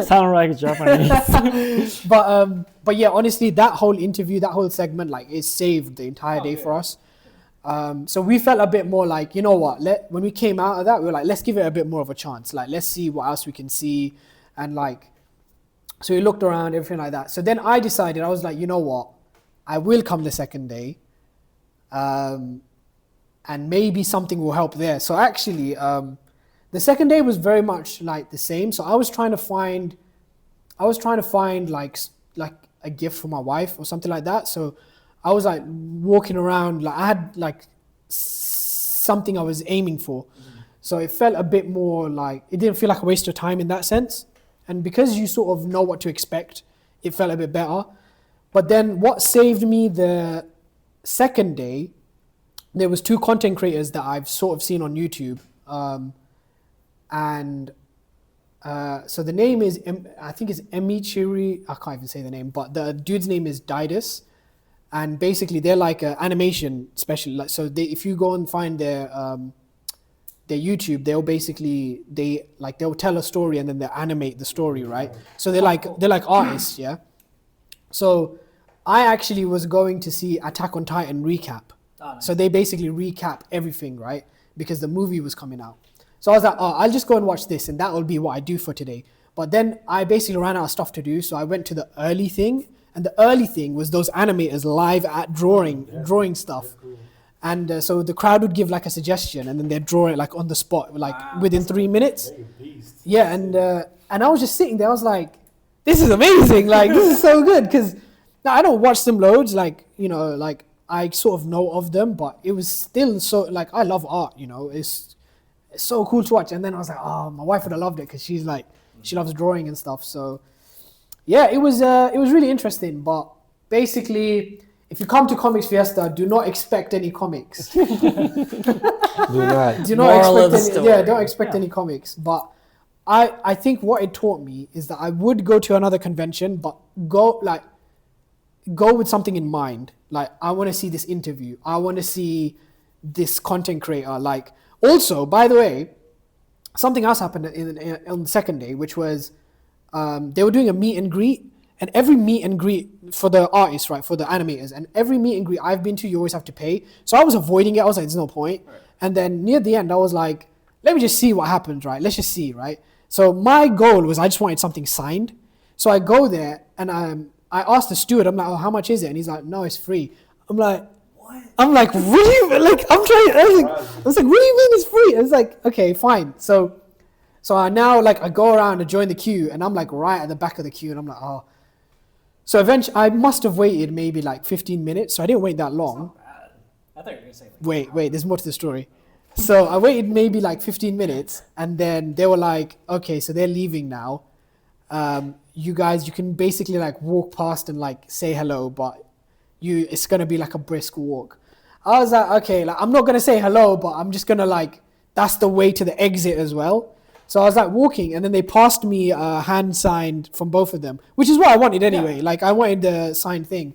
Sound like Japanese. But yeah, honestly, that whole interview, that whole segment, like it saved the entire day for us. So we felt a bit more like, you know what, when we came out of that, we were like, let's give it a bit more of a chance. Like, let's see what else we can see. And like, so we looked around, everything like that. So then I decided, I was like, you know what, I will come the 2nd day. And maybe something will help there. So actually, the 2nd day was very much like the same. So I was trying to find like a gift for my wife or something like that. So I was like walking around, like I had like something I was aiming for. So it felt a bit more like, it didn't feel like a waste of time in that sense. And because you sort of know what to expect, it felt a bit better. But then what saved me the 2nd day, there was 2 content creators that I've sort of seen on YouTube. So the name is, I think it's Emichiri, I can't even say the name, but the dude's name is Didus. And basically they're like an animation special. Like, so if you go and find their YouTube, they'll tell a story and then they'll animate the story, right? So they're like artists, yeah? So I actually was going to see Attack on Titan recap. Oh, nice. So they basically recap everything, right? Because the movie was coming out. So I was like, I'll just go and watch this, and that will be what I do for today. But then I basically ran out of stuff to do, so I went to the early thing, and the early thing was those animators live at drawing stuff. Cool. And so the crowd would give like a suggestion, and then they'd draw it like on the spot, like within 3 minutes. Yeah, and I was just sitting there. I was like, "This is amazing! Like, this is so good." Because now I don't watch them loads, like like I sort of know of them, but it was still so like I love art. It's so cool to watch. And then I was like, "Oh, my wife would have loved it because she's like she loves drawing and stuff." So yeah, it was really interesting. But basically, if you come to Comics Fiesta, do not expect any comics. Do not. Don't expect any comics. But I think what it taught me is that I would go to another convention, but go with something in mind. Like, I want to see this interview. I want to see this content creator. Like, also, by the way, something else happened on the second day, which was they were doing a meet and greet. And every meet and greet for the artists, right, for the animators, and every meet and greet I've been to, you always have to pay. So I was avoiding it. I was like, there's no point. Right. And then near the end, I was like, let me just see what happens, right? Let's just see, right? So my goal was I just wanted something signed. So I go there and I asked the steward, I'm like, oh, how much is it? And he's like, no, it's free. I'm like, what? I'm like, really? Like, I'm trying. I was like, what do you mean it's free? It's like, okay, fine. So I now I go around and join the queue, and I'm like right at the back of the queue, and I'm like, oh. So eventually, I must have waited maybe 15 minutes. So I didn't wait that long. That's not bad. I thought you were gonna say wait, there's more to the story. So I waited maybe 15 minutes, and then they were like, okay, so they're leaving now. You guys, you can basically walk past and say hello, but it's gonna be a brisk walk. I was like, okay, I'm not gonna say hello, but I'm just gonna that's the way to the exit as well. So I was walking, and then they passed me a hand signed from both of them, which is what I wanted anyway. Yeah. I wanted the signed thing.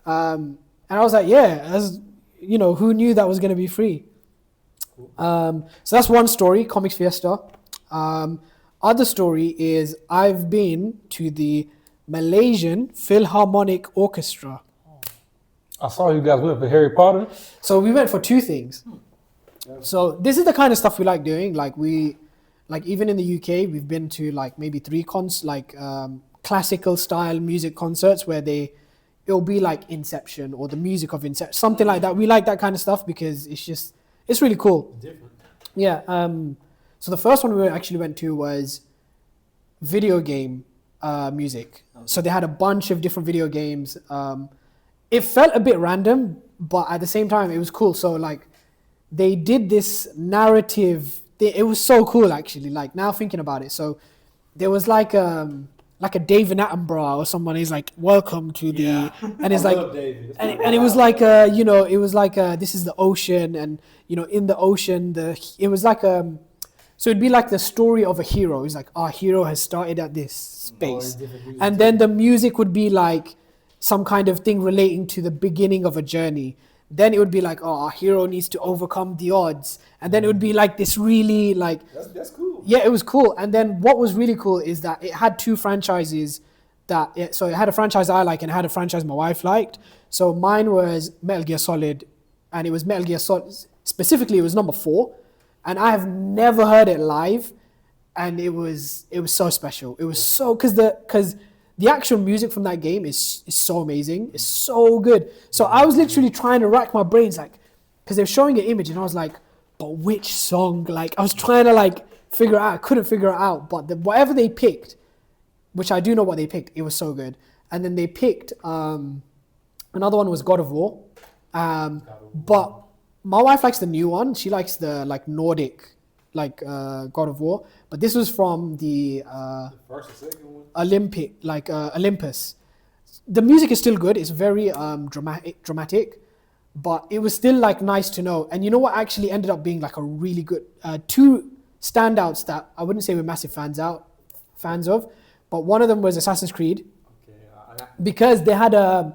And I was like, yeah, as who knew that was going to be free? So that's one story, Comics Fiesta. Other story is I've been to the Malaysian Philharmonic Orchestra. I saw you guys went for Harry Potter. So we went for two things. So this is the kind of stuff we like doing. Even in the UK, we've been to maybe 3 classical style music concerts where it'll be Inception or the music of Inception, something like that. We like that kind of stuff because it's really cool. Different. Yeah. So the first one we actually went to was video game music. Okay. So they had a bunch of different video games. It felt a bit random, but at the same time, it was cool. So they did this narrative. It was so cool, actually. Now thinking about it, so there was a David Attenborough or someone. He's like, "Welcome to the," and it's and it was it was this is the ocean, and in the ocean, it was so it'd be the story of a hero. It's our hero has started at this space, and then the music would be some kind of thing relating to the beginning of a journey. Then it would be our hero needs to overcome the odds. And then it would be this really That's cool. Yeah, it was cool. And then what was really cool is that it had 2 franchises so it had a franchise I like and it had a franchise my wife liked. So mine was Metal Gear Solid, and it was Metal Gear Solid, specifically it was number 4. And I have never heard it live, and it was so special. It was so, because the actual music from that game is so amazing. It's so good. So I was literally trying to rack my brains, because they were showing an image, and I was like, but which song? I was trying to figure it out. I couldn't figure it out. But whatever they picked, which I do know what they picked, it was so good. And then they picked another one was God of War. But my wife likes the new one. She likes the Nordic God of War. But this was from the first and second one? Olympus. The music is still good. It's very dramatic, but it was still nice to know. And you know what actually ended up being a really good 2 standouts that I wouldn't say we're massive fans of, but one of them was Assassin's Creed, because they had a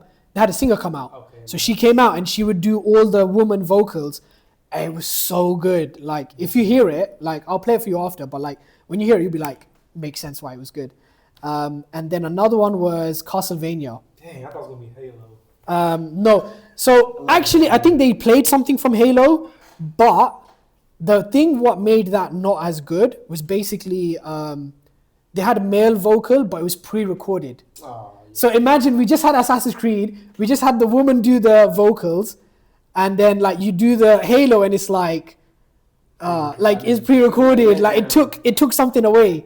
singer come out. Okay. So she came out and she would do all the woman vocals. And it was so good. If you hear it, I'll play it for you after, but when you hear it, you'll be makes sense why it was good. And then another one was Castlevania. Dang, I thought it was gonna be Halo. No. So actually, I think they played something from Halo, but the thing what made that not as good was basically they had a male vocal, but it was pre-recorded. Oh, So imagine we just had Assassin's Creed, we just had the woman do the vocals, and then like you do the Halo, and it's like it's pre-recorded. Like it took something away.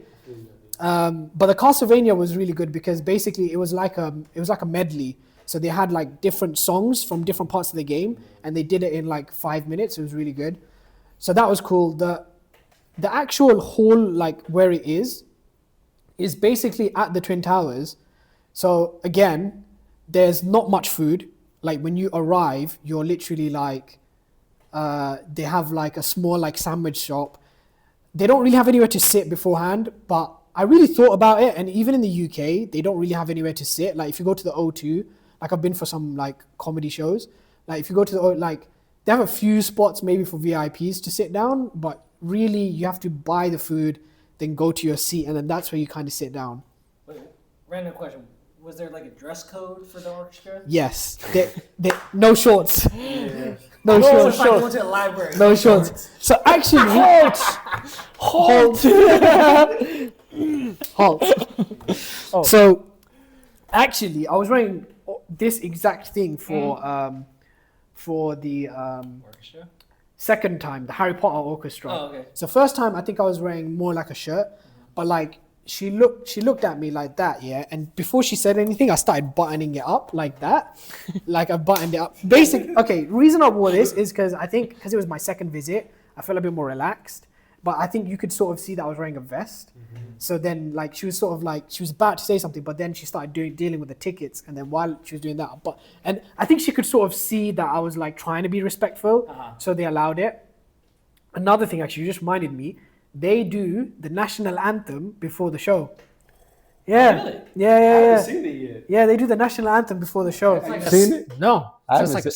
But the Castlevania was really good because basically it was like a medley. So they had like different songs from different parts of the game, and they did it in like 5 minutes. It was really good. So that was cool. The actual hall, like where it is basically at the Twin Towers. So again, there's not much food. Like when you arrive, you're literally like, they have like a small like sandwich shop. They don't really have anywhere to sit beforehand, but I really thought about it. And even in the UK, they don't really have anywhere to sit. Like if you go to the O2, like I've been for some like comedy shows, like if you go to they have a few spots maybe for VIPs to sit down, but really you have to buy the food, then go to your seat, and then that's where you kind of sit down. Wait, random question. Was there like a dress code for the orchestra? Yes. They no shorts. yeah. No shorts. Going to the library. No shorts. So actually, halt. Halt. So actually, I was wearing this exact thing for the Orchestra? second time, the Harry Potter orchestra. Oh, okay. So first time, I think I was wearing more like a shirt, but like she looked at me like that, yeah. And before she said anything, I started buttoning it up like that, like I buttoned it up. Reason I wore this is because it was my second visit, I felt a bit more relaxed. But I think you could sort of see that I was wearing a vest. So then like she was sort of like, she was about to say something, but then she started dealing with the tickets. And then while she was doing that, and I think she could sort of see that I was like trying to be respectful. So they allowed it. Another thing actually, you just reminded me, they do the national anthem before the show. Yeah. Really? Yeah. I haven't seen it yet. Yeah, they do the national anthem before the show. It's like Seen it? No. I It's just haven't like a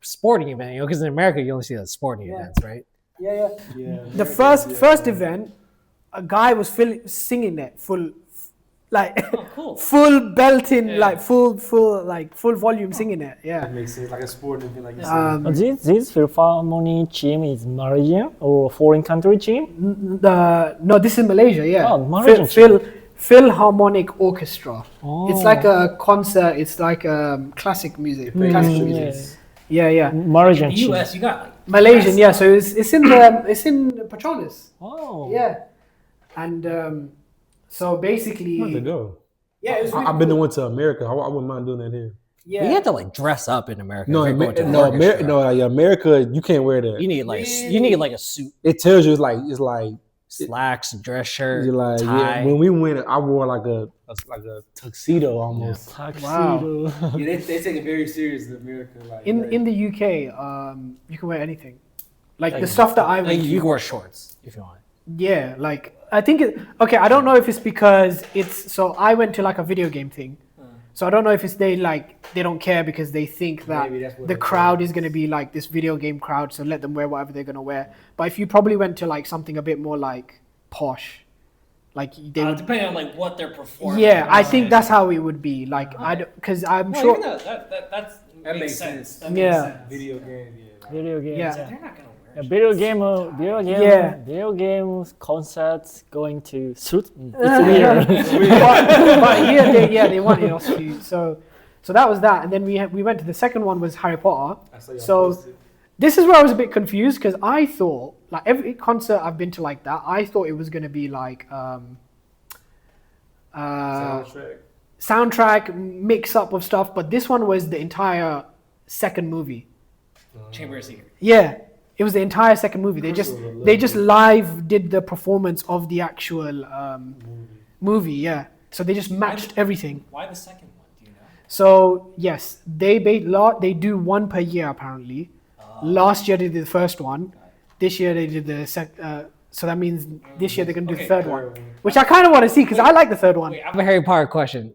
sporting event, because in America you only see the sporting events, right? Yeah. Yeah. The first event, a guy was singing it full, like cool. full belting, like full volume singing it. That Yeah. makes sense, like a sporting event, like you said. This Philharmonic team is Malaysian or foreign country team? No, this is Malaysia. Yeah. Oh, Malaysian. Philharmonic Orchestra. Oh. It's like a concert. It's like classic music. Classic music. Yeah. Malaysian In the team. US, you got like Malaysian. Yeah. So it's in Petronas. Oh. Yeah. And so basically, Where'd they go? yeah, it was really I've been to cool. went to America. I wouldn't mind doing that here. Yeah. You have to like dress up in America. No, if you're going to an no, orchestra. America, you can't wear that. You need like a suit, It tells you it's like slacks, dress shirt, you're like tie. when we went, I wore like a tuxedo almost. Tuxedo. Yeah, they take it very serious in America. Like In the UK, you can wear anything. Like the stuff that I Like, went you to. can wear shorts if you want. Yeah, like I think I don't know if it's because so I went to like a video game thing. So I don't know if it's they don't care because they think that Maybe that's what the it crowd is going to be like this video game crowd, so let them wear whatever they're going to wear. But if you probably went to like something a bit more like posh, like they would. Depending on like what they're performing. Yeah, I think that's how it would be. Like because I'm Well, sure. even though that makes sense. That makes Yeah. sense. video games. Video games. Yeah. They're not gonna wear. Yeah. Video game concerts going to suit. It's but, weird. but here they wanted us to. So that was that, and then we went to the second one was Harry Potter. So this is where I was a bit confused because I thought like every concert I've been to like that, I thought it was gonna be like soundtrack mix up of stuff, but this one was the entire second movie. Chamber of Secrets. Yeah, it was the entire second movie. They just live did the performance of the actual movie. Yeah, so they just matched everything. Why the second one? Do you know? So yes, they do one per year apparently. Last year they did the first one. This year they did the second. So that means this year they're gonna do the third one, which I kind of want to see because I like the third one. Wait, I have a Harry Potter question.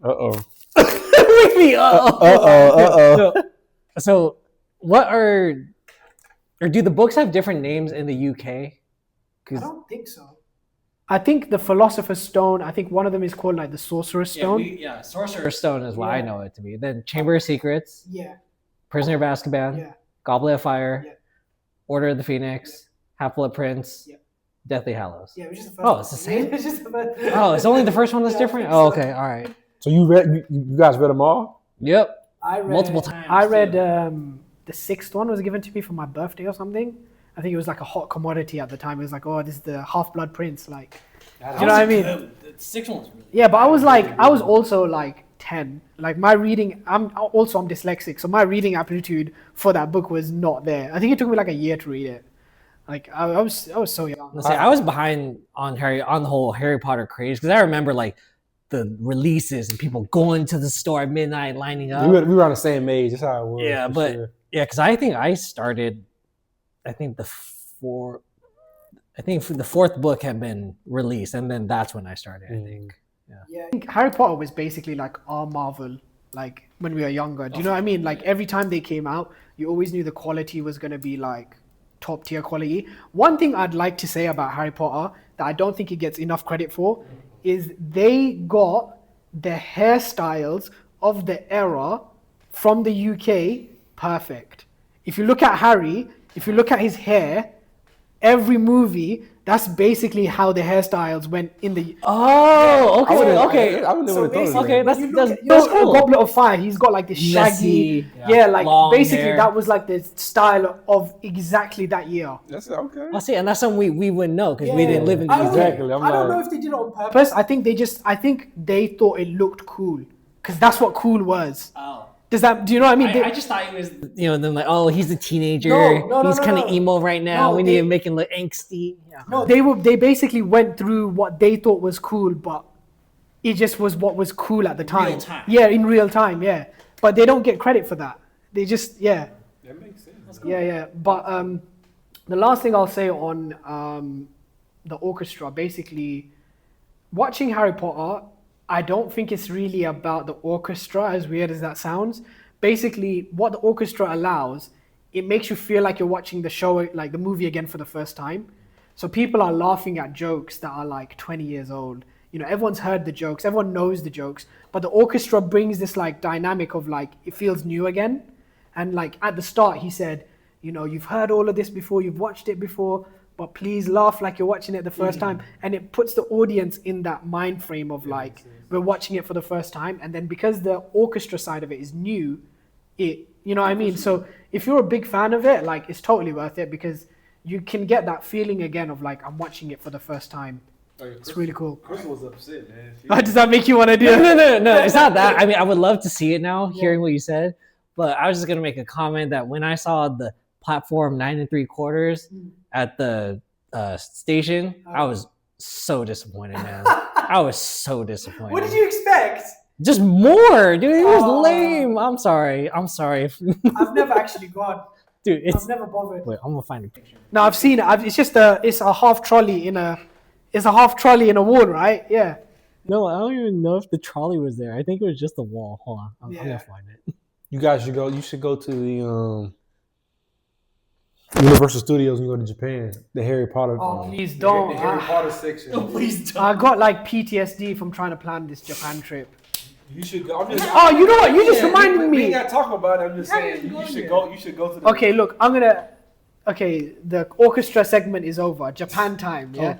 So, what or do the books have different names in the UK? I don't think so. I think the Philosopher's Stone. I think one of them is called like the Sorcerer's Stone. Sorcerer's Stone is what I know it to be. Then Chamber of Secrets, Yeah. Prisoner of Azkaban, Yeah. Goblet of Fire, Yeah. Order of the Phoenix, Half-Blood Prince, Yeah. Deathly Hallows. Yeah, it was just the first Oh, one. it's the same? It's just the first. Oh, it's only the first one that's Yeah, I different? think Oh, so. okay. All right. So you guys read them all? Yep. I read Multiple times, I read too. the sixth one was given to me for my birthday or something. I think it was like a hot commodity at the time. It was like, oh, this is the Half-Blood Prince. Like, you know what I mean? The sixth one was really Yeah, but I was also like 10. Like my reading, I'm dyslexic, so my reading aptitude for that book was not there. I think it took me like a year to read it. Like I was so young. Let's say I was behind on the whole Harry Potter craze because I remember like the releases and people going to the store at midnight lining up. We were on the same age. That's how it was. Yeah, for but sure. yeah, because I think I started. I think the fourth book had been released, and then that's when I started. I think. Yeah, I think Harry Potter was basically like our Marvel, like when we were younger. Do you know what I mean? Like every time they came out, you always knew the quality was gonna be like top tier quality. One thing I'd like to say about Harry Potter that I don't think it gets enough credit for is they got the hairstyles of the era from the UK perfect. If you look at Harry, if you look at his hair, every movie, that's basically how the hairstyles went in the. Oh, okay, okay. I wouldn't have thought Okay, of that. that's cool. Goblet of Fire, he's got like this shaggy, Messy, like long basically hair. that was like the style of exactly that year. That's okay. I see, and that's something we wouldn't know because we didn't live in the I don't- UK. Exactly. I'm I don't like- know if they did it on purpose. I think they thought it looked cool because that's what cool was. Oh. Do you know what I mean? I just thought it was, them like, oh, he's a teenager. No, he's kind of no. emo right now. No, we need to make him look angsty. Yeah. No, they basically went through what they thought was cool, but it just was what was cool at the time. real time. Yeah, in real time, yeah. But they don't get credit for that. They just, yeah. That makes sense. Yeah. But the last thing I'll say on the orchestra, basically, watching Harry Potter, I don't think it's really about the orchestra, as weird as that sounds. Basically, what the orchestra allows, it makes you feel like you're watching the show, like the movie again for the first time. So people are laughing at jokes that are like 20 years old. You know, everyone's heard the jokes, everyone knows the jokes, but the orchestra brings this like dynamic of like, it feels new again. And like at the start, he said, you know, you've heard all of this before, you've watched it before, but please laugh like you're watching it the first time. And it puts the audience in that mind frame of like, we're watching it for the first time. And then because the orchestra side of it is new, you know what I mean? So if you're a big fan of it, like it's totally worth it because you can get that feeling again of like, I'm watching it for the first time. It's really cool. Chris was upset, man. Does that make you want to do it? No, it's not that. I mean, I would love to see it now, hearing what you said. But I was just going to make a comment that when I saw the platform 9 3/4 at the station, I was so disappointed, man. I was so disappointed. What did you expect? Just more, dude. It was lame. I'm sorry. I've never actually gone. Dude, I've never bothered. Wait, I'm gonna find a picture. No, I've seen it. It's a half trolley in a wall, right? Yeah. No, I don't even know if the trolley was there. I think it was just the wall. Hold on, I'm Yeah. gonna find it. You guys should go. You should go to the Universal Studios and go to Japan. The Harry Potter. Oh, please don't. The Harry Potter section. Please I got like PTSD from trying to plan this Japan trip. You should go. I'm just. Oh, you know what? You just reminded We me. ain't got to talk about it. I'm just saying. You should go. You should go to the. Okay, look, okay, the orchestra segment is over. Japan time, yeah?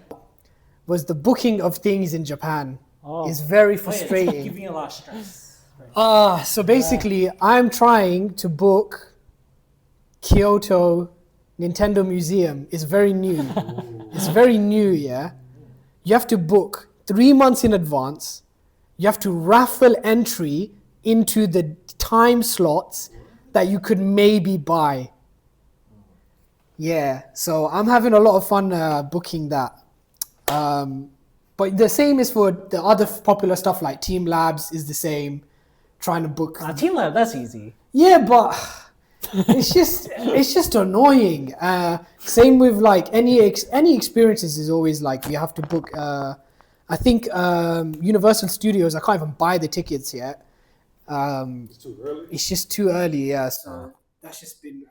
Was the booking of things in Japan is very frustrating. Giving a lot of stress. So basically, I'm trying to book Kyoto Nintendo Museum. It's very new. It's very new, yeah? You have to book 3 months in advance. You have to raffle entry into the time slots that you could maybe buy. Yeah, so I'm having a lot of fun booking that. But the same is for the other popular stuff like Team Labs is the same. Trying to book. Team Lab, that's easy. Yeah, but it's just annoying. Same with like any experiences is always like you have to book. I think Universal Studios, I can't even buy the tickets yet. It's too early. It's just too early. Yeah, so that's just been.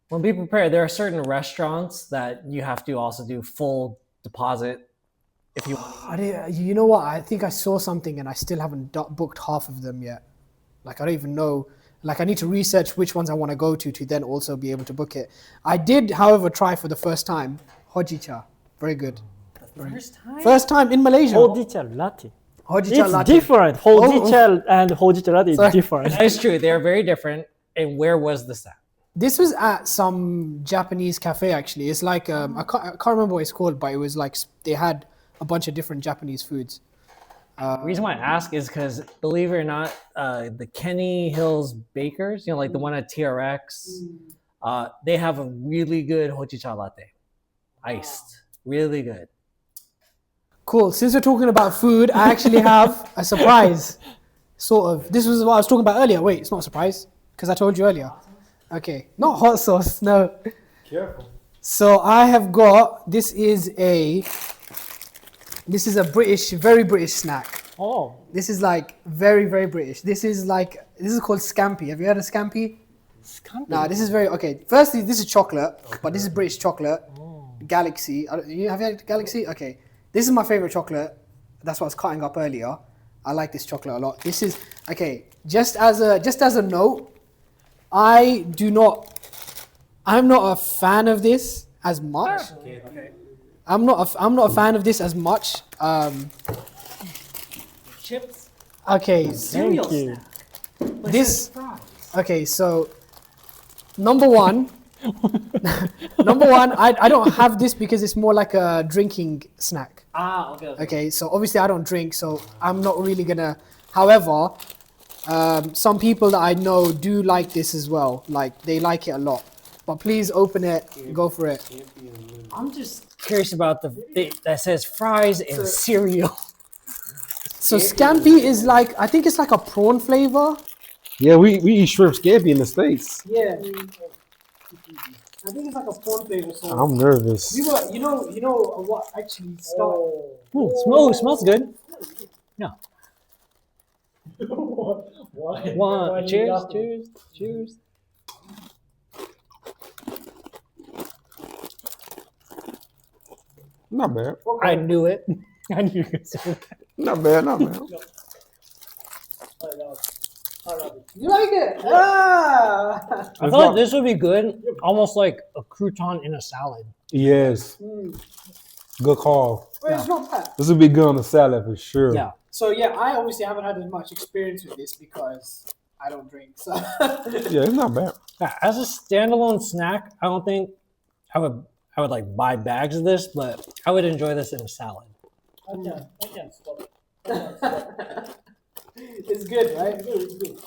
Well, be prepared. There are certain restaurants that you have to also do full deposit if you. You know what? I think I saw something and I still haven't booked half of them yet. Like I don't even know. Like I need to research which ones I want to go to then also be able to book it. I did, however, try for the first time Hojicha. Very good. First time. First time in Malaysia. Hojicha latte. Hojicha It's latte. different. Hojicha and hojicha latte is Sorry. different. That is true. They are very different. And where was this at? This was at some Japanese cafe actually. It's like I can't remember what it's called, but it was like they had a bunch of different Japanese foods. The reason why I ask is because, believe it or not, the Kenny Hills Bakers, like the one at TRX, they have a really good hojicha latte, iced, really good. Cool. Since we're talking about food, I actually have a surprise. Sort of. This was what I was talking about earlier. Wait, it's not a surprise because I told you earlier. Okay, not hot sauce. No. Careful. So I have got. This is a British, very British snack. Oh, This is like very, very British. This is called scampi. Have you heard of scampi? scampi. Nah, this is very okay. Firstly, this is chocolate, but this is British chocolate. Galaxy. Have you had Galaxy? Okay, this is my favorite chocolate. That's what I was cutting up earlier. I like this chocolate a lot. This is okay. Just as a note, I'm not a fan of this as much. I'm not a fan of this as much. Chips? Okay, Thank you. this. Okay, so number one, I don't have this because it's more like a drinking snack. Okay. Okay, so obviously I don't drink, so I'm not really gonna. However, some people that I know do like this as well. Like they like it a lot. But please open it, go for it. I'm just curious about that says fries and cereal. So scampi is like, I think it's like a prawn flavor. Yeah, we eat shrimp scampi in the States. Yeah. I think it's like a prawn flavor. So I'm nervous. you know what actually Ooh, smells good. No. One. Cheers. Not bad. I knew it. I knew you could say that. Not bad. You like it? Ah! I thought this would be good, almost like a crouton in a salad. Yes. Good call. Wait, it's not bad. This would be good on the salad for sure. Yeah. So yeah, I obviously haven't had as much experience with this because I don't drink. So Yeah, it's not bad. Yeah, as a standalone snack, I don't think I would like buy bags of this, but I would enjoy this in a salad. I can't stop it. It's good, right? It's good.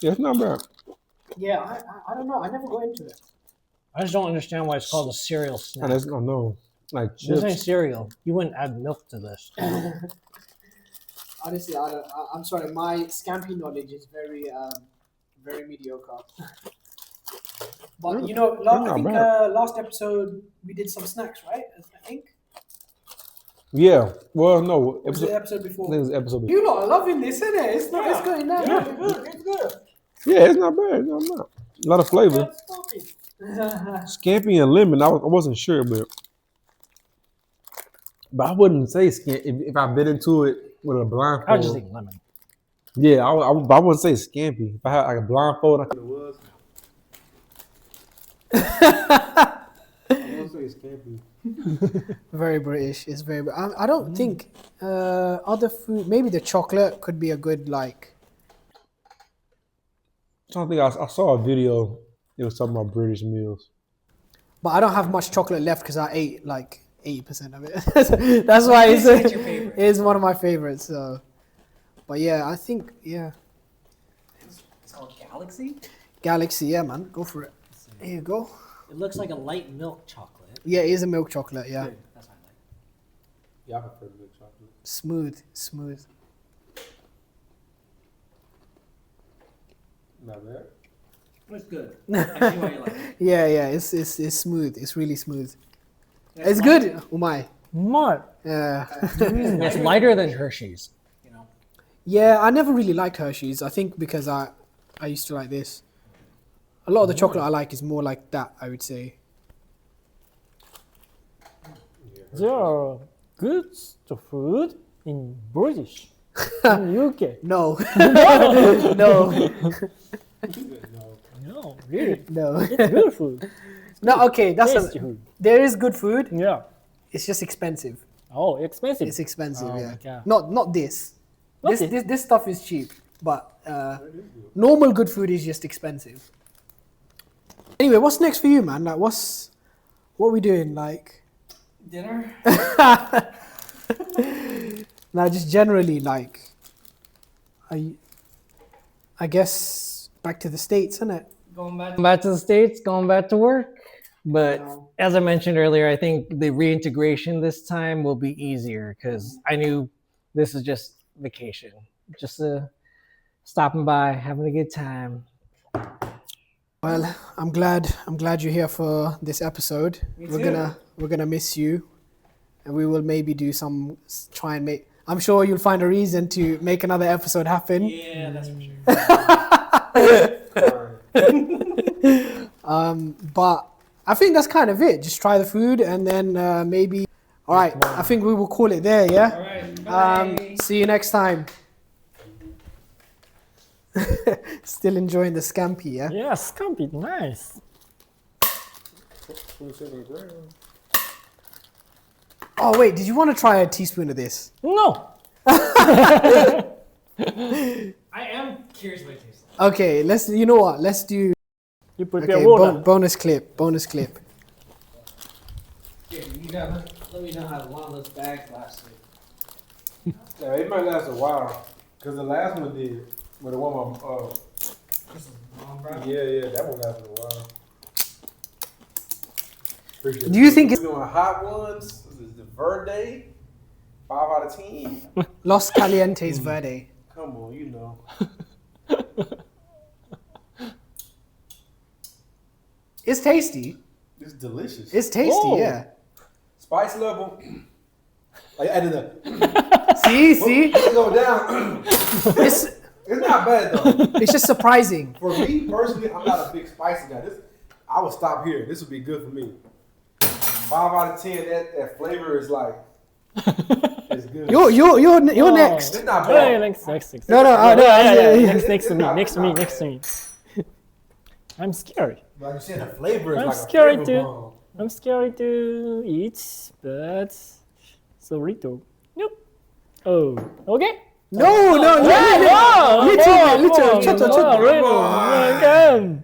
Yeah, it's not bad. Yeah, I don't know. I never go into it. I just don't understand why it's called a cereal I snack. don't know. Like This ain't chips. cereal. You wouldn't add milk to this. Honestly, I'm sorry. My scampi knowledge is very mediocre. But I think last episode we did some snacks, right? I think. Yeah. Well, no. Was it the episode I before? think it was the episode before. You lot are loving this, isn't it? It's not. It's going down. It's good. Yeah, it's not bad. No, not. A lot of flavor. Scampi and lemon. I wasn't sure, but I wouldn't say scampi if I bit into it with a blindfold. I would just think lemon. Yeah, I wouldn't say scampi. If I had like a blindfold, I could have was. I wouldn't say scampi. Very British. It's very. I don't think other food. Maybe the chocolate could be a good like. I saw a video. It was talking about British meals. But I don't have much chocolate left because I ate like 80% of it. That's why it's one of my favorites. So, but yeah, I think It's called Galaxy. Galaxy. Yeah, man, go for it. There you go. It looks like a light milk chocolate. Yeah, it is a milk chocolate. Yeah, That's what I like. Yeah, I prefer milk chocolate. smooth. Not bad. It's good. I see why you like it. Yeah. It's smooth. It's really smooth. It's good. Umai. What? Yeah. It's lighter than Hershey's. Yeah, I never really liked Hershey's. I think because I used to like this. A lot of the chocolate I like is more like that, I would say. There are good food in British, in UK. No. No. No, really, No. it's good food. No, okay, Tasty food. there is good food, Yeah. It's just expensive. Oh, expensive. It's expensive, Oh yeah. my God. Not this. Not This stuff is cheap, but normal good food is just expensive. Anyway, what's next for you, man? Like, what are we doing? Like, Dinner? now, just generally, like, I guess back to the States, isn't it? Going back to the States, going back to work. But as I mentioned earlier, I think the reintegration this time will be easier because I knew this is just vacation, just stopping by, having a good time. Well, I'm glad you're here for this episode. We're gonna miss you, and we will maybe do try and make. I'm sure you'll find a reason to make another episode happen. Yeah, that's for sure. But I think that's kind of it. Just try the food, and then maybe. All right, I think we will call it there. Yeah. All right. Bye. See you next time. Still enjoying the scampi, yeah? Yeah, scampi, nice. 27 grams. Oh, wait, did you want to try a teaspoon of this? No. I am curious what it tastes like. Okay, you know what? Let's do, You prepare okay, water. bonus clip. Here, you gotta let me know how long those bags lasted. Yeah, it might last a while. Because the last one did. But the one This is long, bro. yeah, that one lasted a while. Do you think we're doing hot ones? This is the Verde. 5 out of 10. Los Calientes Verde? Come on, you know. It's tasty. It's delicious. It's tasty, Oh. yeah. Spice level. I added a. See? Let's go down. It's not bad though. It's just surprising. For me personally, I'm not a big spicy guy. I would stop here. This would be good for me. 5 out of 10. That flavor is like. It's good. You're next. It's not Yeah, bad. next. No, Yeah. Next to It's me, not next to me, bad. next to me. I'm scared. Like you said, the flavor is I'm like scared a flavor to- bomb. I'm scared to eat, but so little. Nope. Oh, okay. No, Wow, little. Again.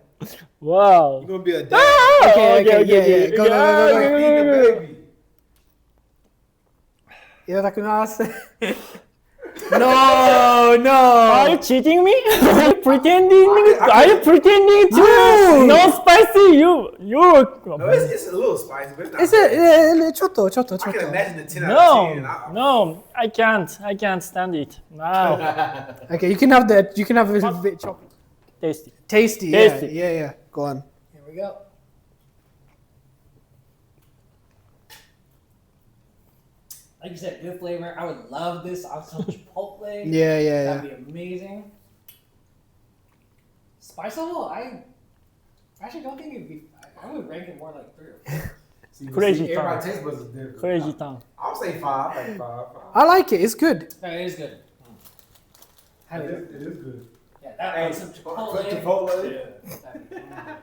Wow. You're gonna be a dad. Okay, yeah. Go. Feed the baby. No. Are you cheating me? Are you pretending? I Are you pretending to? No spicy. You're. No, it's a little spicy, but it's not bad. Chotto. I can imagine the 10 out of 10. No, I can't stand it. Wow. Okay, you can have that. You can have a bit chocolate. Tasty. Tasty. Tasty. Yeah. Go on. Here we go. Like you said, good flavor. I would love this on some Chipotle. Yeah. That'd be amazing. Spice level, I actually don't think it'd be. I would rank it more like 3 or 4. Crazy Everybody tongue. taste buds is different. Crazy tongue. I'll say 5. Like 5. I like it. It's good. No, it is good. It is good. Yeah, that Hey, on some Chipotle. Chipotle. Yeah.